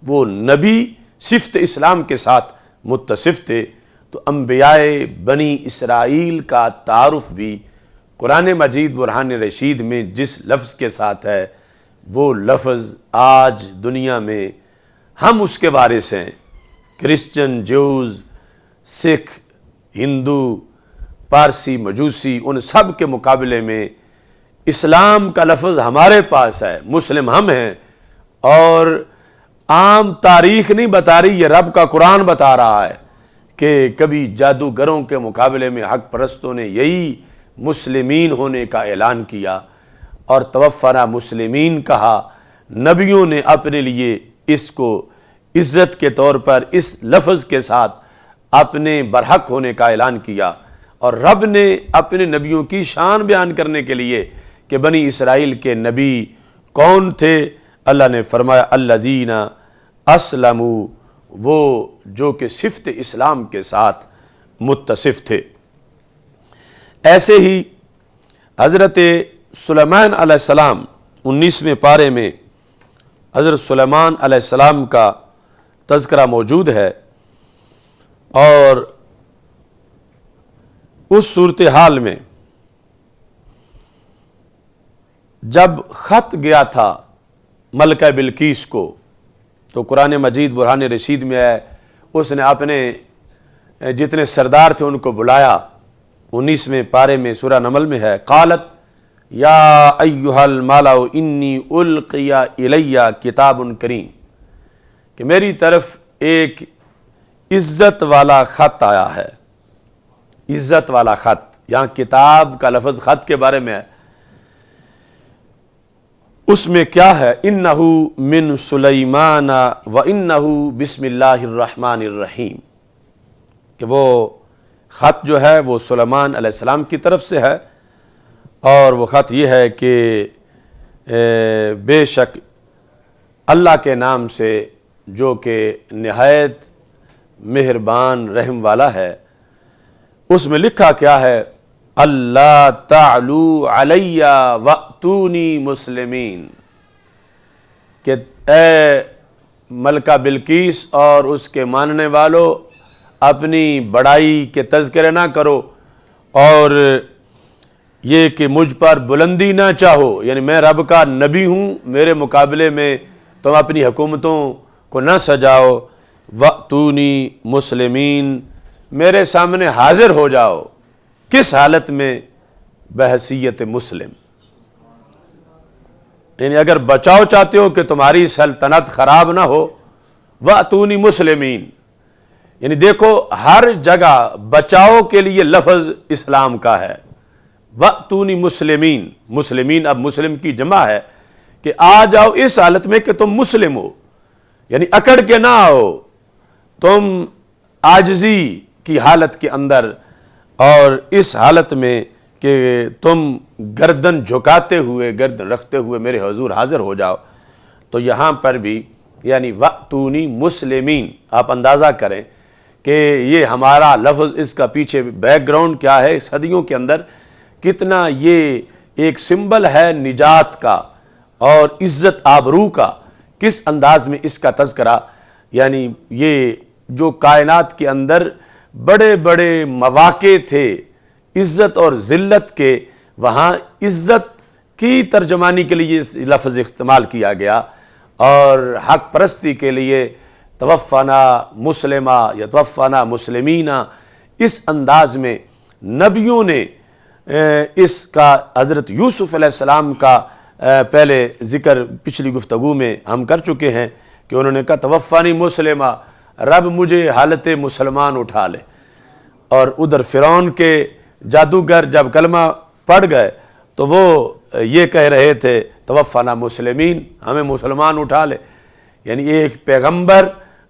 وہ نبی صفت اسلام کے ساتھ متصف تھے۔ تو انبیاء بنی اسرائیل کا تعارف بھی قرآن مجید برہان رشید میں جس لفظ کے ساتھ ہے وہ لفظ آج دنیا میں ہم اس کے وارث ہیں۔ کرسچن، جوز، سکھ، ہندو، پارسی، مجوسی، ان سب کے مقابلے میں اسلام کا لفظ ہمارے پاس ہے، مسلم ہم ہیں، اور عام تاریخ نہیں بتا رہی، یہ رب کا قرآن بتا رہا ہے کہ کبھی جادوگروں کے مقابلے میں حق پرستوں نے یہی مسلمین ہونے کا اعلان کیا اور توفنا مسلمین کہا، نبیوں نے اپنے لیے اس کو عزت کے طور پر اس لفظ کے ساتھ اپنے برحق ہونے کا اعلان کیا، اور رب نے اپنے نبیوں کی شان بیان کرنے کے لیے کہ بنی اسرائیل کے نبی کون تھے، اللہ نے فرمایا الذین اسلموا، وہ جو کہ صفت اسلام کے ساتھ متصف تھے۔ ایسے ہی حضرت سلیمان علیہ السلام 19ویں پارے میں حضرت سلیمان علیہ السلام کا تذکرہ موجود ہے اور اس صورتحال میں جب خط گیا تھا ملکہ بلقیس کو تو قرآن مجید برہان رشید میں ہے، اس نے اپنے جتنے سردار تھے ان کو بلایا، 19ویں پارے میں سورہ نمل میں ہے، قالت یا ایھا الملأ انی القی الی کتاب کریم، کہ میری طرف ایک عزت والا خط آیا ہے۔ عزت والا خط، یہاں کتاب کا لفظ خط کے بارے میں ہے، اس میں کیا ہے؟ انہ من سلیمان و انہ بسم اللہ الرحمن الرحیم، کہ وہ خط جو ہے وہ سلیمان علیہ السلام کی طرف سے ہے، اور وہ خط یہ ہے کہ بے شک اللہ کے نام سے جو کہ نہایت مہربان رحم والا ہے۔ اس میں لکھا کیا ہے؟ اللہ تعلو علی واتونی مسلمین، کہ اے ملکہ بلقیس اور اس کے ماننے والوں، اپنی بڑائی کے تذکرے نہ کرو اور یہ کہ مجھ پر بلندی نہ چاہو، یعنی میں رب کا نبی ہوں، میرے مقابلے میں تم اپنی حکومتوں کو نہ سجاؤ، واتونی مسلمین، میرے سامنے حاضر ہو جاؤ۔ کس حالت میں؟ بحیثیت مسلم، یعنی اگر بچاؤ چاہتے ہو کہ تمہاری سلطنت خراب نہ ہو، واتونی مسلمین، یعنی دیکھو ہر جگہ بچاؤ کے لیے لفظ اسلام کا ہے، واتونی مسلمین، مسلمین اب مسلم کی جمع ہے، کہ آ جاؤ اس حالت میں کہ تم مسلم ہو، یعنی اکڑ کے نہ آؤ، تم عاجزی کی حالت کے اندر اور اس حالت میں کہ تم گردن جھکاتے ہوئے، گردن رکھتے ہوئے میرے حضور حاضر ہو جاؤ۔ تو یہاں پر بھی یعنی واتونی مسلمین، آپ اندازہ کریں کہ یہ ہمارا لفظ، اس کا پیچھے بیک گراؤنڈ کیا ہے، صدیوں کے اندر کتنا یہ ایک سمبل ہے نجات کا اور عزت آبرو کا، کس انداز میں اس کا تذکرہ، یعنی یہ جو کائنات کے اندر بڑے بڑے مواقع تھے عزت اور ذلت کے، وہاں عزت کی ترجمانی کے لیے اس لفظ استعمال کیا گیا، اور حق پرستی کے لیے توفنا مسلمہ یا توفنا مسلمینہ، اس انداز میں نبیوں نے اس کا، حضرت یوسف علیہ السلام کا پہلے ذکر پچھلی گفتگو میں ہم کر چکے ہیں کہ انہوں نے کہا توفانی مسلمہ، رب مجھے حالت مسلمان اٹھا لے، اور ادھر فرعون کے جادوگر جب کلمہ پڑھ گئے تو وہ یہ کہہ رہے تھے توفنا مسلمین، ہمیں مسلمان اٹھا لے، یعنی ایک پیغمبر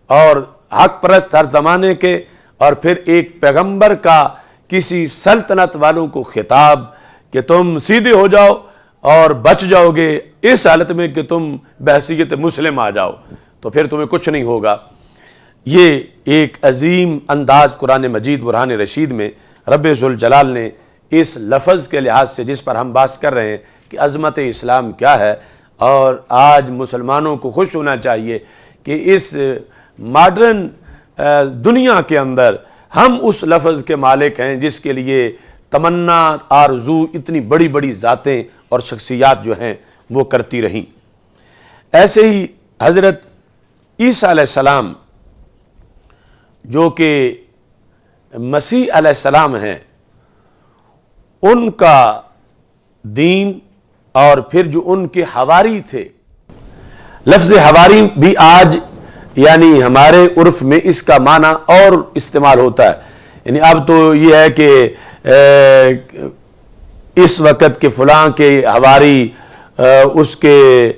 اور حق پرست ہر زمانے کے، اور پھر ایک پیغمبر کا کسی سلطنت والوں کو خطاب کہ تم سیدھے ہو جاؤ اور بچ جاؤ گے اس حالت میں کہ تم بحیثیت مسلم آ جاؤ، تو پھر تمہیں کچھ نہیں ہوگا۔ یہ ایک عظیم انداز قرآن مجید برہان رشید میں رب ذوالجلال نے اس لفظ کے لحاظ سے، جس پر ہم بات کر رہے ہیں کہ عظمت اسلام کیا ہے، اور آج مسلمانوں کو خوش ہونا چاہیے کہ اس ماڈرن دنیا کے اندر ہم اس لفظ کے مالک ہیں جس کے لیے تمنا آرزو اتنی بڑی بڑی ذاتیں اور شخصیات جو ہیں وہ کرتی رہیں۔ ایسے ہی حضرت عیسیٰ علیہ السلام جو کہ مسیح علیہ السلام ہیں، ان کا دین اور پھر جو ان کے حواری تھے، لفظ حواری بھی آج یعنی ہمارے عرف میں اس کا معنی اور استعمال ہوتا ہے، یعنی اب تو یہ ہے کہ اس وقت کے فلاں کے حواری، اس کے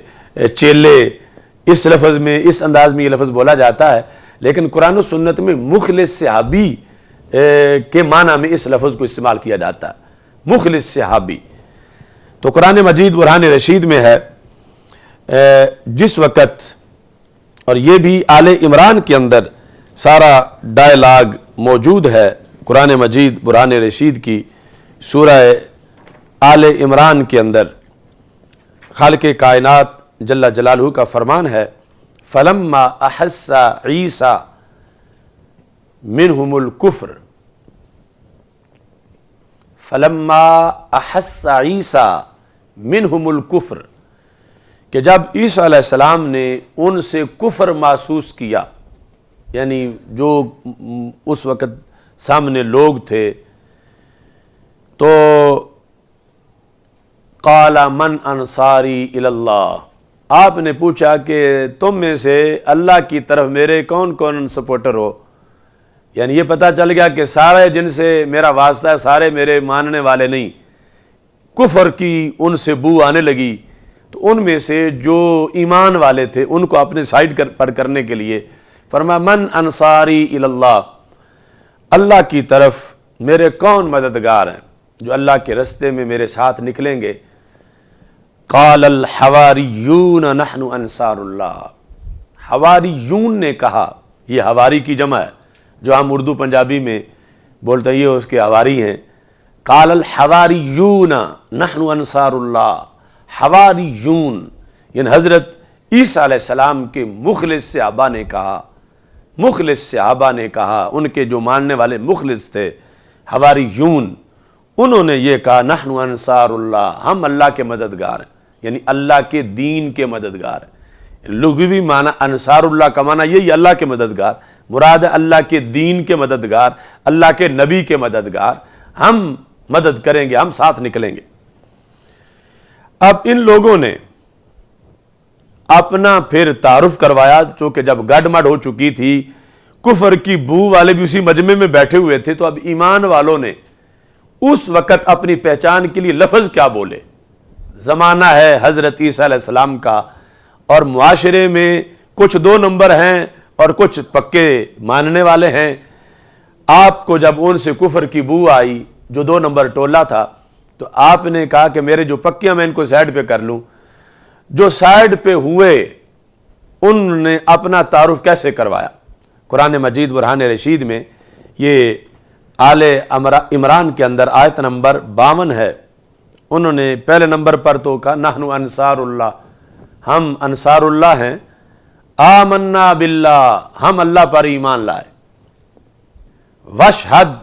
چیلے، اس لفظ میں، اس انداز میں یہ لفظ بولا جاتا ہے، لیکن قرآن و سنت میں مخلص صحابی کے معنی میں اس لفظ کو استعمال کیا جاتا ہے، مخلص صحابی۔ تو قرآن مجید برہان رشید میں ہے جس وقت، اور یہ بھی آل عمران کے اندر سارا ڈائلاگ موجود ہے، قرآن مجید برہان رشید کی سورہ آل عمران کے اندر خالق کائنات جل جلالہ کا فرمان ہے، فلما احس عیسیٰ منہم الکفر فلما احس عیسیٰ منہم الکفر، کہ جب عیسیٰ علیہ السلام نے ان سے کفر محسوس کیا، یعنی جو اس وقت سامنے لوگ تھے، تو قال من انصاری الی اللہ، آپ نے پوچھا کہ تم میں سے اللہ کی طرف میرے کون کون سپورٹر ہو؟ یعنی یہ پتہ چل گیا کہ سارے جن سے میرا واسطہ ہے سارے میرے ماننے والے نہیں، کفر کی ان سے بو آنے لگی۔ تو ان میں سے جو ایمان والے تھے ان کو اپنے سائڈ پر کرنے کے لیے فرمایا من انصاری الی اللہ، اللہ کی طرف میرے کون مددگار ہیں جو اللہ کے رستے میں میرے ساتھ نکلیں گے؟ قال الحواریون نحن انصار اللہ، حواریون نے کہا، یہ حواری کی جمع ہے، جو ہم اردو پنجابی میں بولتے ہیں یہ اس کے حواری ہیں۔ قال الحواریون نحن انصار اللہ، حواریون یعنی حضرت عیسیٰ علیہ السلام کے مخلص صحابہ نے کہا، مخلص صحابہ نے کہا، ان کے جو ماننے والے مخلص تھے حواریون، انہوں نے یہ کہا نحن انصار اللہ، ہم اللہ کے مددگار ہیں، یعنی اللہ کے دین کے مددگار ہیں۔ لغوی معنی انصار اللہ کا معنی یہی اللہ کے مددگار، مراد ہے اللہ کے دین کے مددگار، اللہ کے نبی کے مددگار، ہم مدد کریں گے، ہم ساتھ نکلیں گے۔ اب ان لوگوں نے اپنا پھر تعارف کروایا، چونکہ جب گڈ مڈ ہو چکی تھی، کفر کی بو والے بھی اسی مجمع میں بیٹھے ہوئے تھے، تو اب ایمان والوں نے اس وقت اپنی پہچان کے لیے لفظ کیا بولے؟ زمانہ ہے حضرت عیسیٰ علیہ السلام کا، اور معاشرے میں کچھ 2 نمبر ہیں اور کچھ پکے ماننے والے ہیں۔ آپ کو جب ان سے کفر کی بو آئی، جو 2 نمبر ٹولہ تھا، تو آپ نے کہا کہ میرے جو پکے ہیں میں ان کو سائڈ پہ کر لوں۔ جو سائڈ پہ ہوئے ان نے اپنا تعارف کیسے کروایا؟ قرآن مجید برہان رشید میں یہ آل عمران کے اندر آیت نمبر 52 ہے، انہوں نے پہلے نمبر پر تو کہا نحن انصار اللہ، ہم انصار اللہ ہیں، آمنا باللہ، ہم اللہ پر ایمان لائے، واشہد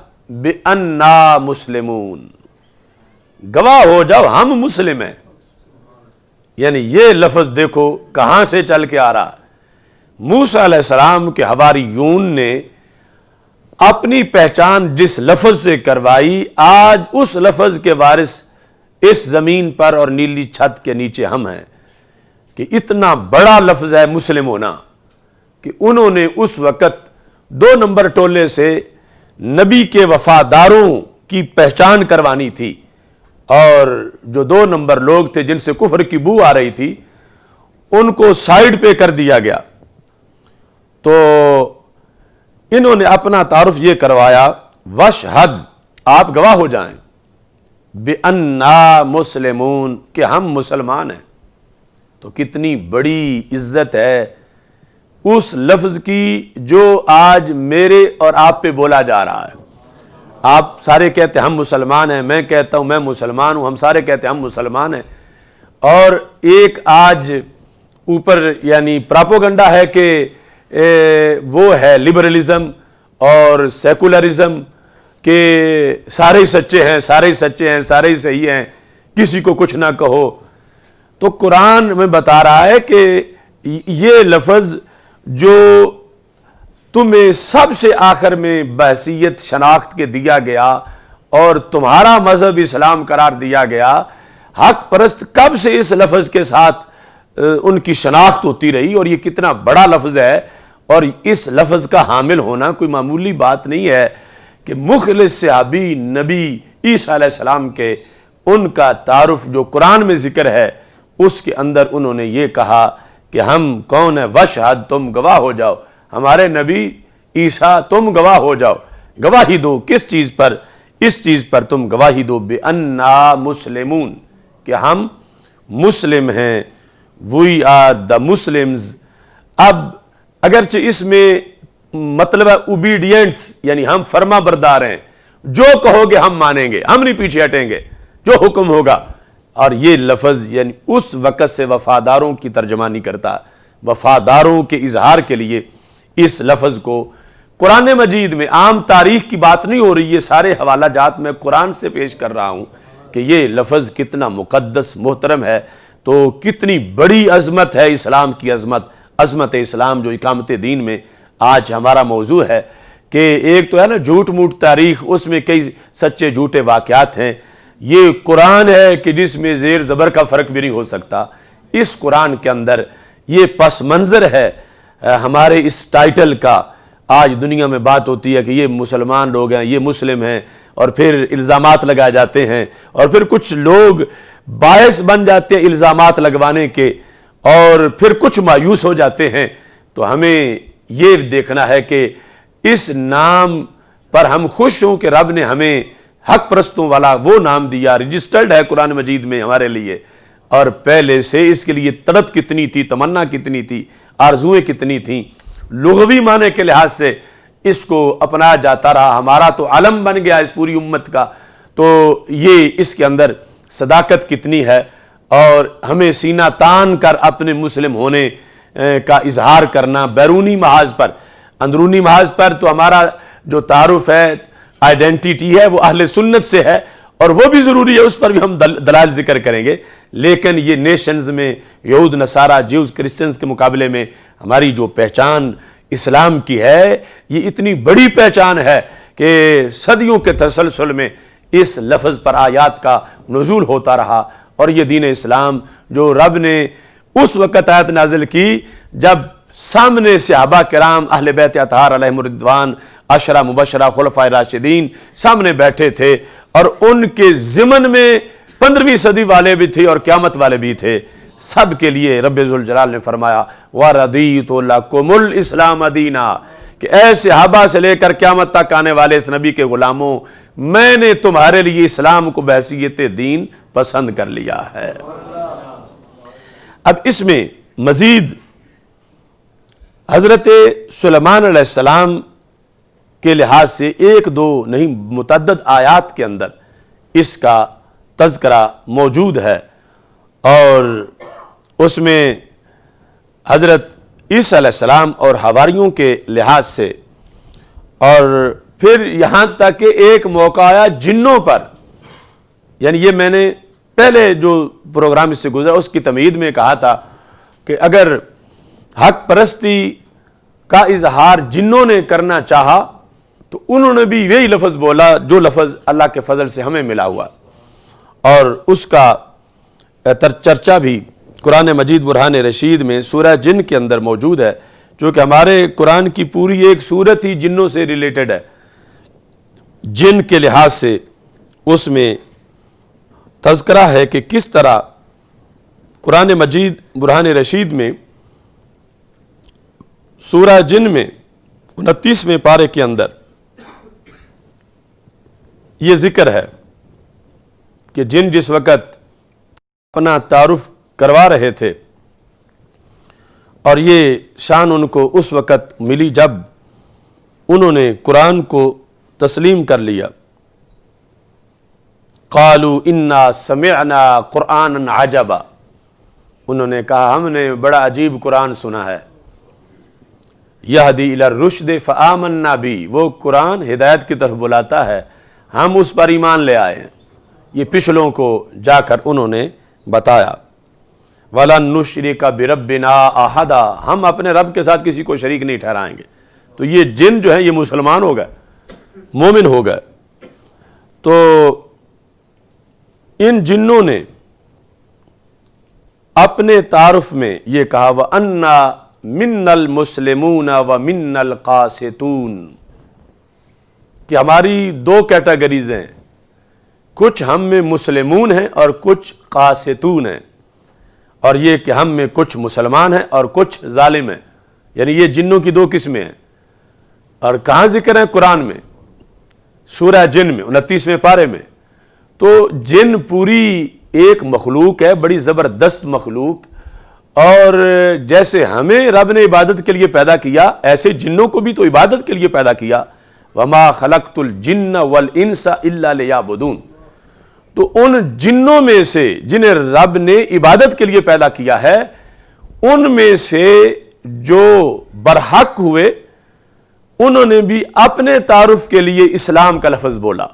بأننا مسلمون، گواہ ہو جاؤ ہم مسلم ہیں۔ یعنی یہ لفظ دیکھو کہاں سے چل کے آ رہا ہے۔ موسیٰ علیہ السلام کے حواریون نے اپنی پہچان جس لفظ سے کروائی، آج اس لفظ کے وارث اس زمین پر اور نیلی چھت کے نیچے ہم ہیں، کہ اتنا بڑا لفظ ہے مسلم ہونا، کہ انہوں نے اس وقت 2 نمبر ٹولے سے نبی کے وفاداروں کی پہچان کروانی تھی، اور جو 2 نمبر لوگ تھے جن سے کفر کی بو آ رہی تھی ان کو سائیڈ پہ کر دیا گیا۔ تو انہوں نے اپنا تعارف یہ کروایا، واشہد، آپ گواہ ہو جائیں، بِأَنَّا مسلمون، کہ ہم مسلمان ہیں۔ تو کتنی بڑی عزت ہے اس لفظ کی جو آج میرے اور آپ پہ بولا جا رہا ہے۔ آپ سارے کہتے ہیں ہم مسلمان ہیں، میں کہتا ہوں میں مسلمان ہوں، ہم سارے کہتے ہیں ہم مسلمان ہیں، اور ایک آج اوپر یعنی پراپوگنڈا ہے کہ وہ ہے لبرلزم اور سیکولرزم، کہ سارے ہی سچے ہیں، سارے ہی سچے ہیں، سارے ہی صحیح ہیں، کسی کو کچھ نہ کہو۔ تو قرآن میں بتا رہا ہے کہ یہ لفظ جو تمہیں سب سے آخر میں بحثیت شناخت کے دیا گیا اور تمہارا مذہب اسلام قرار دیا گیا، حق پرست کب سے اس لفظ کے ساتھ ان کی شناخت ہوتی رہی، اور یہ کتنا بڑا لفظ ہے، اور اس لفظ کا حامل ہونا کوئی معمولی بات نہیں ہے، کہ مخلص صحابی نبی عیسیٰ علیہ السلام کے ان کا تعارف جو قرآن میں ذکر ہے اس کے اندر انہوں نے یہ کہا کہ ہم کون ہیں، واشہد، تم گواہ ہو جاؤ، ہمارے نبی عیسیٰ تم گواہ ہو جاؤ، گواہی دو، کس چیز پر؟ اس چیز پر تم گواہی دو، بِأَنَّا مسلمون، کہ ہم مسلم ہیں، وی آر دا مسلمز۔ اب اگرچہ اس میں مطلب ہے اوبیڈینس، یعنی ہم فرما بردار ہیں، جو کہو گے ہم مانیں گے، ہم نہیں پیچھے ہٹیں گے، جو حکم ہوگا۔ اور یہ لفظ یعنی اس وقت سے وفاداروں کی ترجمانی کرتا، وفاداروں کے اظہار کے لیے اس لفظ کو قرآن مجید میں عام تاریخ کی بات نہیں ہو رہی، یہ سارے حوالہ جات میں قرآن سے پیش کر رہا ہوں کہ یہ لفظ کتنا مقدس محترم ہے، تو کتنی بڑی عظمت ہے اسلام کی عظمت اسلام جو اقامت دین میں آج ہمارا موضوع ہے، کہ ایک تو ہے نا جھوٹ موٹ تاریخ، اس میں کئی سچے جھوٹے واقعات ہیں، یہ قرآن ہے کہ جس میں زیر زبر کا فرق بھی نہیں ہو سکتا، اس قرآن کے اندر یہ پس منظر ہے ہمارے اس ٹائٹل کا۔ آج دنیا میں بات ہوتی ہے کہ یہ مسلمان لوگ ہیں، یہ مسلم ہیں، اور پھر الزامات لگائے جاتے ہیں، اور پھر کچھ لوگ باعث بن جاتے ہیں الزامات لگوانے کے، اور پھر کچھ مایوس ہو جاتے ہیں۔ تو ہمیں یہ دیکھنا ہے کہ اس نام پر ہم خوش ہوں کہ رب نے ہمیں حق پرستوں والا وہ نام دیا، رجسٹرڈ ہے قرآن مجید میں ہمارے لیے، اور پہلے سے اس کے لیے تڑپ کتنی تھی، تمنا کتنی تھی، آرزویں کتنی تھیں، لغوی معنی کے لحاظ سے اس کو اپنایا جاتا رہا، ہمارا تو علم بن گیا اس پوری امت کا۔ تو یہ اس کے اندر صداقت کتنی ہے، اور ہمیں سینہ تان کر اپنے مسلم ہونے کا اظہار کرنا، بیرونی محاذ پر، اندرونی محاذ پر تو ہمارا جو تعارف ہے، آئیڈینٹیٹی ہے، وہ اہل سنت سے ہے، اور وہ بھی ضروری ہے، اس پر بھی ہم دلائل ذکر کریں گے، لیکن یہ نیشنز میں یہود نصارہ جیوز کرسچنز کے مقابلے میں ہماری جو پہچان اسلام کی ہے، یہ اتنی بڑی پہچان ہے کہ صدیوں کے تسلسل میں اس لفظ پر آیات کا نزول ہوتا رہا، اور یہ دین اسلام جو رب نے اس وقت آیت نازل کی جب سامنے صحابہ کرام اہل بیت اطہار علیہم الرضوان، عشرہ مبشرہ خلفائے راشدین سامنے بیٹھے تھے، اور ان کے ضمن میں 15ویں صدی والے بھی تھے اور قیامت والے بھی تھے، سب کے لیے رب ذوالجلال نے فرمایا وَرَضِيتُ لَكُمُ الْإِسْلَامَ دِينًا، کہ اے صحابہ سے لے کر قیامت تک آنے والے اس نبی کے غلاموں، میں نے تمہارے لیے اسلام کو بحیثیت دین پسند کر لیا ہے۔ اب اس میں مزید حضرت سلیمان علیہ السلام کے لحاظ سے ایک دو نہیں متعدد آیات کے اندر اس کا تذکرہ موجود ہے، اور اس میں حضرت عیسیٰ علیہ السلام اور حواریوں کے لحاظ سے، اور پھر یہاں تک کہ ایک موقع آیا جنوں پر، یعنی یہ میں نے پہلے جو پروگرام اس سے گزرا اس کی تمہید میں کہا تھا کہ اگر حق پرستی کا اظہار جنوں نے کرنا چاہا تو انہوں نے بھی یہی لفظ بولا جو لفظ اللہ کے فضل سے ہمیں ملا ہوا، اور اس کا چرچا بھی قرآن مجید برہان رشید میں سورہ جن کے اندر موجود ہے، جو کہ ہمارے قرآن کی پوری ایک سورت ہی جنوں سے ریلیٹڈ ہے۔ جن کے لحاظ سے اس میں تذکرہ ہے کہ کس طرح قرآن مجید برہان رشید میں سورہ جن میں 29ویں پارے کے اندر یہ ذکر ہے کہ جن جس وقت اپنا تعارف کروا رہے تھے، اور یہ شان ان کو اس وقت ملی جب انہوں نے قرآن کو تسلیم کر لیا۔ قالوا انا سمعنا قرآنا عجبا، انہوں نے کہا ہم نے بڑا عجیب قرآن سنا ہے، یہدی الی الرشد فآمنا بھی، وہ قرآن ہدایت کی طرف بلاتا ہے، ہم اس پر ایمان لے آئے ہیں۔ یہ پچھلوں کو جا کر انہوں نے بتایا وَلَن نُشْرِكَ بِرَبِّنَا أَحَدًا، ہم اپنے رب کے ساتھ کسی کو شریک نہیں ٹھہرائیں گے۔ تو یہ جن جو ہیں یہ مسلمان ہو گئے، مومن ہو گئے۔ تو ان جنوں نے اپنے تعارف میں یہ کہا وَأَنَّا مِنَّ الْمُسْلِمُونَ وَمِنَّ الْقَاسِطُونَ، کہ ہماری دو کیٹیگریز ہیں، کچھ ہم میں مسلمون ہیں اور کچھ قاسطون ہیں، اور یہ کہ ہم میں کچھ مسلمان ہیں اور کچھ ظالم ہیں، یعنی یہ جنوں کی دو قسمیں ہیں۔ اور کہاں ذکر ہے؟ قرآن میں سورہ جن میں 29ویں پارے میں۔ تو جن پوری ایک مخلوق ہے، بڑی زبردست مخلوق، اور جیسے ہمیں رب نے عبادت کے لیے پیدا کیا ایسے جنوں کو بھی تو عبادت کے لیے پیدا کیا۔ وَمَا خَلَقْتُ الْجِنَّ وَالْإِنسَ إِلَّا لِيَعْبُدُونَ، تو ان جنوں میں سے جنہیں رب نے عبادت کے لیے پیدا کیا ہے، ان میں سے جو برحق ہوئے انہوں نے بھی اپنے تعارف کے لیے اسلام کا لفظ بولا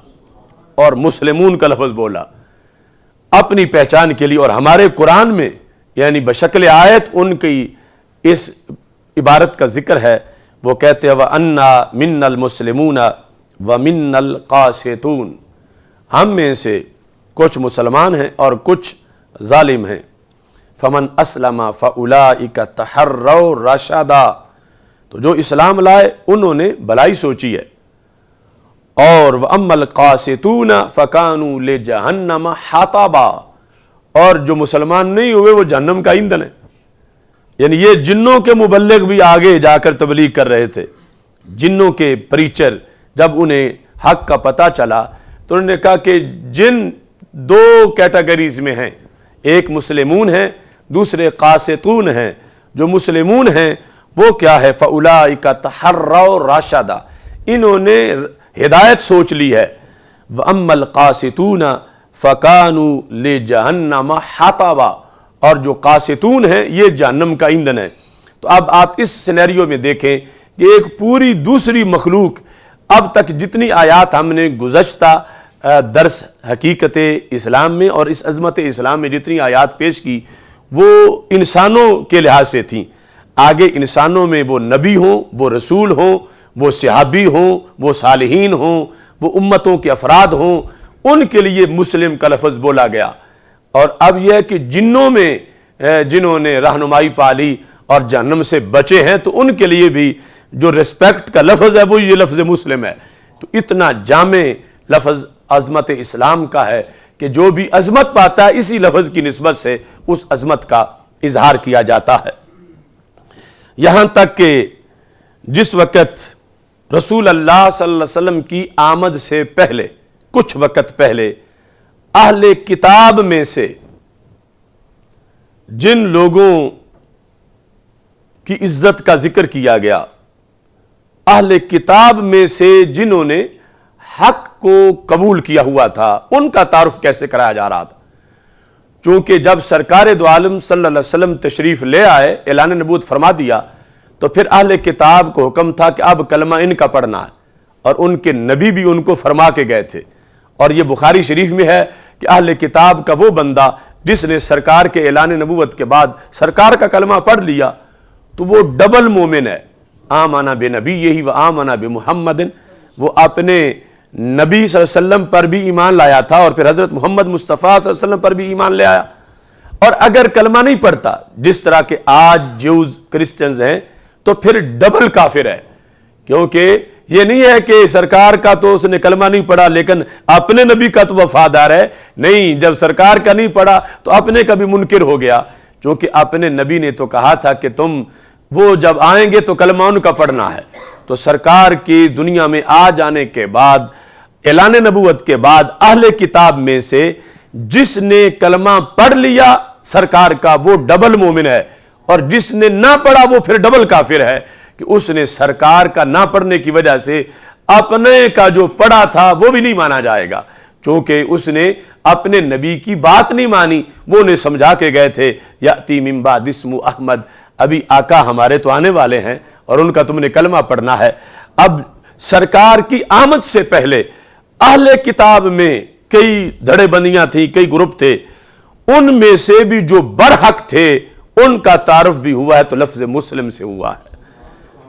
اور مسلمون کا لفظ بولا اپنی پہچان کے لیے، اور ہمارے قرآن میں یعنی بشکل آیت ان کی اس عبارت کا ذکر ہے۔ وہ کہتے ہیں وَأَنَّا مِنَّ الْمُسْلِمُونَ وَمِنَّ الْقَاسِطُونَ، ہم میں سے کچھ مسلمان ہیں اور کچھ ظالم ہیں۔ فَمَنْ أَسْلَمَ فَأُولَئِكَ تَحَرَّوْا رَشَدًا، تو جو اسلام لائے انہوں نے بھلائی سوچی ہے۔ اور وَأَمَّا الْقَاسِطُونَ فَكَانُوا لِجَهَنَّمَ حَطَبًا، اور جو مسلمان نہیں ہوئے وہ جہنم کا ایندھن ہے۔ یعنی یہ جنوں کے مبلغ بھی آگے جا کر تبلیغ کر رہے تھے، جنوں کے پریچر جب انہیں حق کا پتہ چلا تو انہوں نے کہا کہ جن دو کیٹیگریز میں ہیں، ایک مسلمون ہیں، دوسرے قاسطون ہیں۔ جو مسلمون ہیں وہ کیا ہے؟ فَأُولَئِكَ تَحَرَّوْا رَشَدًا، انہوں نے ہدایت سوچ لی ہے۔ وَأَمَّا الْقَاسِطُونَ فَكَانُوا لِجَهَنَّمَ حَطَبًا، اور جو قاسطون ہیں یہ جہنم کا ایندھن ہے۔ تو اب آپ اس سینیریو میں دیکھیں کہ ایک پوری دوسری مخلوق، اب تک جتنی آیات ہم نے گزشتہ درس حقیقت اسلام میں اور اس عظمت اسلام میں جتنی آیات پیش کی وہ انسانوں کے لحاظ سے تھیں۔ آگے انسانوں میں وہ نبی ہوں، وہ رسول ہوں، وہ صحابی ہوں، وہ صالحین ہوں، وہ امتوں کے افراد ہوں، ان کے لیے مسلم کا لفظ بولا گیا۔ اور اب یہ ہے کہ جنوں میں جنہوں نے رہنمائی پالی اور جہنم سے بچے ہیں تو ان کے لیے بھی جو ریسپیکٹ کا لفظ ہے وہ یہ لفظ مسلم ہے۔ تو اتنا جامع لفظ عظمت اسلام کا ہے کہ جو بھی عظمت پاتا ہے اسی لفظ کی نسبت سے اس عظمت کا اظہار کیا جاتا ہے۔ یہاں تک کہ جس وقت رسول اللہ صلی اللہ علیہ وسلم کی آمد سے پہلے، کچھ وقت پہلے، اہل کتاب میں سے جن لوگوں کی عزت کا ذکر کیا گیا، اہل کتاب میں سے جنہوں نے حق کو قبول کیا ہوا تھا، ان کا تعارف کیسے کرایا جا رہا تھا؟ چونکہ جب سرکار دو عالم صلی اللہ علیہ وسلم تشریف لے آئے، اعلان نبوت فرما دیا، تو پھر اہل کتاب کو حکم تھا کہ اب کلمہ ان کا پڑھنا ہے، اور ان کے نبی بھی ان کو فرما کے گئے تھے۔ اور یہ بخاری شریف میں ہے کہ اہل کتاب کا وہ بندہ جس نے سرکار کے اعلان نبوت کے بعد سرکار کا کلمہ پڑھ لیا تو وہ ڈبل مومن ہے۔ آمنہ بنبیہ و آمنہ بمحمد، وہ اپنے نبی صلی اللہ علیہ وسلم پر بھی ایمان لایا تھا اور پھر حضرت محمد مصطفیٰ صلی اللہ علیہ وسلم پر بھی ایمان لے آیا۔ اور اگر کلمہ نہیں پڑھتا، جس طرح کہ آج جیوز کرسچنز ہیں، تو پھر ڈبل کافر ہے، کیونکہ یہ نہیں ہے کہ سرکار کا تو اس نے کلمہ نہیں پڑھا لیکن اپنے نبی کا تو وفادار ہے، نہیں، جب سرکار کا نہیں پڑھا تو اپنے کا بھی منکر ہو گیا، چونکہ اپنے نبی نے تو کہا تھا کہ تم وہ جب آئیں گے تو کلمہ ان کا پڑھنا ہے۔ تو سرکار کی دنیا میں آ جانے کے بعد، اعلان نبوت کے بعد، اہل کتاب میں سے جس نے کلمہ پڑھ لیا سرکار کا وہ ڈبل مومن ہے، اور جس نے نہ پڑھا وہ پھر ڈبل کافر ہے، کہ اس نے سرکار کا نہ پڑھنے کی وجہ سے اپنے کا جو پڑھا تھا وہ بھی نہیں مانا جائے گا، چونکہ اس نے اپنے نبی کی بات نہیں مانی۔ وہ انہیں سمجھا کے گئے تھے یاتی من بعد اسمہ احمد، ابھی آقا ہمارے تو آنے والے ہیں اور ان کا تم نے کلمہ پڑھنا ہے۔ اب سرکار کی آمد سے پہلے اہل کتاب میں کئی دھڑے بندیاں تھیں، کئی گروپ تھے، ان میں سے بھی جو برحق تھے ان کا تعارف بھی ہوا ہے تو لفظ مسلم سے ہوا ہے۔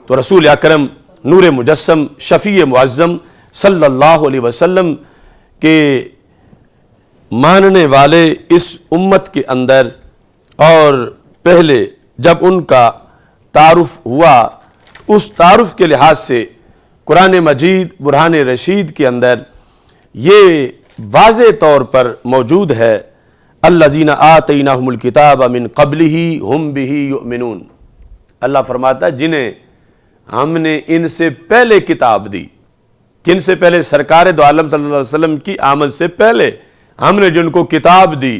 تو رسول اکرم نور مجسم شفیع معظم صلی اللہ علیہ وسلم کے ماننے والے اس امت کے اندر، اور پہلے جب ان کا تعارف ہوا، اس تعارف کے لحاظ سے قرآن مجید برہان رشید کے اندر یہ واضح طور پر موجود ہے، الذین آتیناہم الکتاب من قبلہ ہم بہ یؤمنون۔ اللہ فرماتا ہے جنہیں ہم نے ان سے پہلے کتاب دی، کن سے پہلے؟ سرکار دو عالم صلی اللہ علیہ وسلم کی آمد سے پہلے ہم نے جن کو کتاب دی،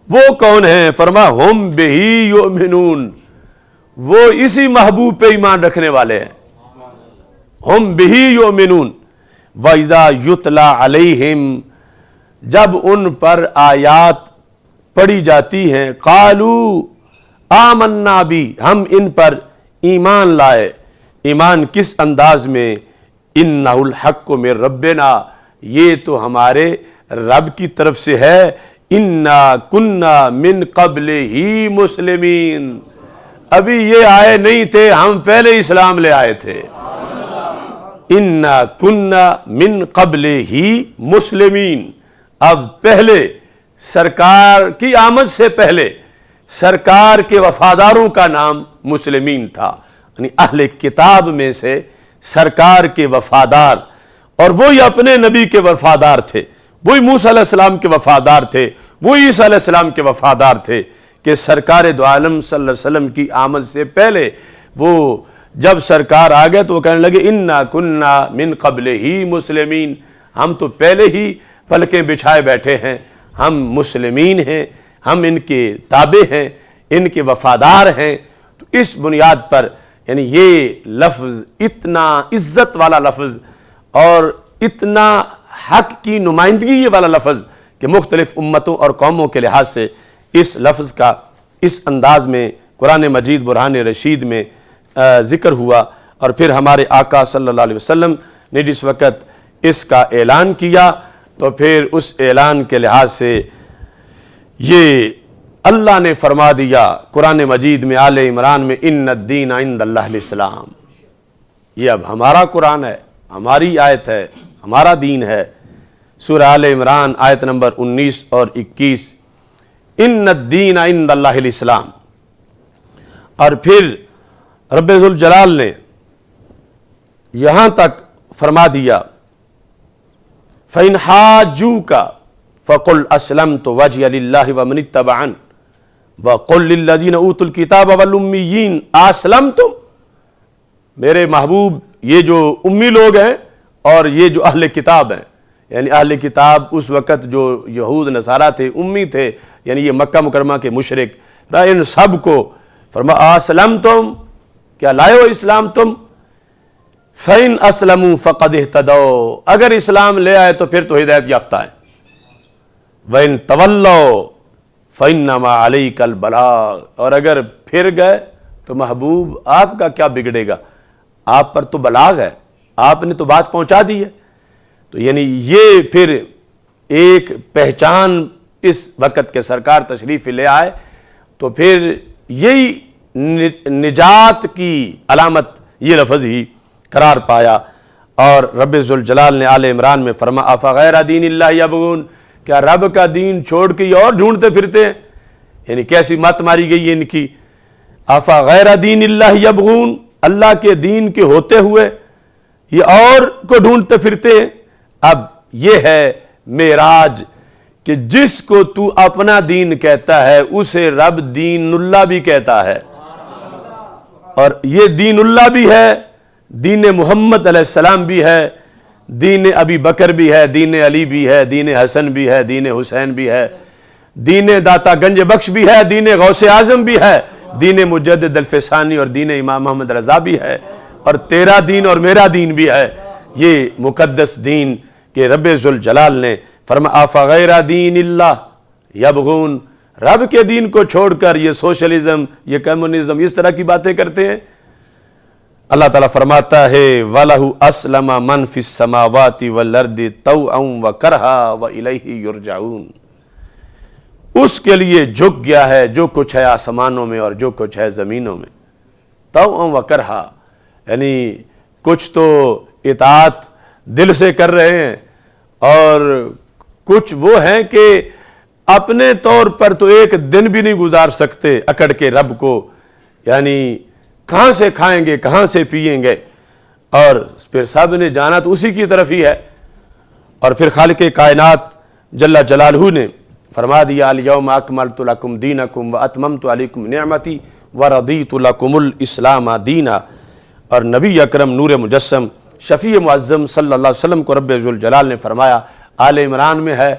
وہ کون ہیں؟ فرما ہم بہ یؤمنون، وہ اسی محبوب پہ ایمان رکھنے والے ہیں۔ ہم بہ یؤمنون وَإِذَا يُتْلَى عَلَيْهِمْ، جب ان پر آیات پڑھی جاتی ہیں، قَالُوا آمَنَّا بِهِ، ہم ان پر ایمان لائے، ایمان کس انداز میں؟ انہ الحق من ربنا، یہ تو ہمارے رب کی طرف سے ہے، انا کننا من قبل ہی مسلمین، ابھی یہ آئے نہیں تھے، ہم پہلے اسلام لے آئے تھے۔ انا کننا من قبل ہی مسلمین، اب پہلے سرکار کی آمد سے پہلے سرکار کے وفاداروں کا نام مسلمین تھا، یعنی اہل کتاب میں سے سرکار کے وفادار، اور وہی اپنے نبی کے وفادار تھے، وہی موسیٰ علیہ السلام کے وفادار تھے، وہی عیسیٰ علیہ السلام کے وفادار تھے، کہ سرکار دو عالم صلی اللہ علیہ وسلم کی آمد سے پہلے وہ جب سرکار آ گئے تو وہ کہنے لگے انا کننا من قبل ہی مسلمین، ہم تو پہلے ہی پلکیں بچھائے بیٹھے ہیں، ہم مسلمین ہیں، ہم ان کے تابع ہیں، ان کے وفادار ہیں۔ تو اس بنیاد پر یعنی یہ لفظ اتنا عزت والا لفظ اور اتنا حق کی نمائندگی والا لفظ کہ مختلف امتوں اور قوموں کے لحاظ سے اس لفظ کا اس انداز میں قرآن مجید برہان رشید میں ذکر ہوا، اور پھر ہمارے آقا صلی اللہ علیہ وسلم نے جس وقت اس کا اعلان کیا تو پھر اس اعلان کے لحاظ سے یہ اللہ نے فرما دیا قرآن مجید میں آل عمران میں ان الدین عند اللہ الاسلام، یہ اب ہمارا قرآن ہے، ہماری آیت ہے، ہمارا دین ہے۔ سورہ آل عمران آیت نمبر 19 اور 21، ان الدین عند اللہ الاسلام، اور پھر رب ذوالجلال نے یہاں تک فرما دیا فَإِنْ حَاجُّوكَ فَقُلْ أَسْلَمْتُ وَجْهِيَ لِلَّهِ وَمَنِ اتَّبَعَنِ وَقُلْ لِلَّذِينَ أُوتُوا الْكِتَابَ وَالْأُمِّيِّينَ أَسْلَمْتُمْ، میرے محبوب یہ جو امی لوگ ہیں اور یہ جو اہل کتاب ہیں، یعنی اہل کتاب اس وقت جو یہود نصارہ تھے، امی تھے، یعنی یہ مکہ مکرمہ کے مشرک، ان سب کو فرما اسلمتم، کیا لائے ہو اسلام تم؟ فَإِنْ أَسْلَمُوا فَقَدْ اهْتَدَوْا، اگر اسلام لے آئے تو پھر تو ہدایت یافتہ ہیں۔ وَإِنْ تَوَلَّوْا فَإِنَّمَا عَلَيْكَ الْبَلَاغُ، اور اگر پھر گئے تو محبوب آپ کا کیا بگڑے گا، آپ پر تو بلاغ ہے، آپ نے تو بات پہنچا دی ہے۔ تو یعنی یہ پھر ایک پہچان اس وقت کے سرکار تشریف لے آئے تو پھر یہی نجات کی علامت یہ لفظ ہی قرار پایا، اور رب ذوالجلال نے آل عمران میں فرما افغیر دین اللہ یبغون، کیا رب کا دین چھوڑ کے یہ اور ڈھونڈتے پھرتے ہیں؟ یعنی کیسی مت ماری گئی ہے ان کی، افغیر دین اللہ یبغون، اللہ کے دین کے ہوتے ہوئے یہ اور کو ڈھونڈتے پھرتے ہیں۔ اب یہ ہے معراج کہ جس کو تو اپنا دین کہتا ہے اسے رب دین اللہ بھی کہتا ہے، اور یہ دین اللہ بھی ہے، دین محمد علیہ السلام بھی ہے، دین ابی بکر بھی ہے، دین علی بھی ہے، دین حسن بھی ہے، دین حسین بھی ہے، دین داتا گنج بخش بھی ہے، دین غوث اعظم بھی ہے، دین مجدد الفسانی اور دین امام محمد رضا بھی ہے، اور تیرا دین اور میرا دین بھی ہے، یہ مقدس دین کہ رب ذوالجلال نے فرما افغیر دین اللہ یبغون، رب کے دین کو چھوڑ کر یہ سوشلزم، یہ کمیونزم، اس طرح کی باتیں کرتے ہیں۔ اللہ تعالیٰ فرماتا ہے وَلَهُ أَسْلَمَ مَنْ فِي السَّمَاوَاتِ وَالْأَرْضِ طَوْعًا وَكَرْهًا وَإِلَيْهِ يُرْجَعُونَ، اس کے لیے جھک گیا ہے جو کچھ ہے آسمانوں میں اور جو کچھ ہے زمینوں میں، طَوْعًا وَكَرْهًا، یعنی کچھ تو اطاعت دل سے کر رہے ہیں، اور کچھ وہ ہیں کہ اپنے طور پر تو ایک دن بھی نہیں گزار سکتے اکڑ کے رب کو، یعنی کہاں سے کھائیں گے، کہاں سے پیئیں گے، اور پھر سب نے جانا تو اسی کی طرف ہی ہے۔ اور پھر خالق کائنات جل جلالہ نے فرما دیا الیوم اکملت لکم دینکم واتممت علیکم نعمتی ورضیت لکم الاسلام دینا، اور نبی اکرم نور مجسم شفیع معظم صلی اللہ علیہ وسلم کو رب ذوالجلال نے فرمایا، آل عمران میں ہے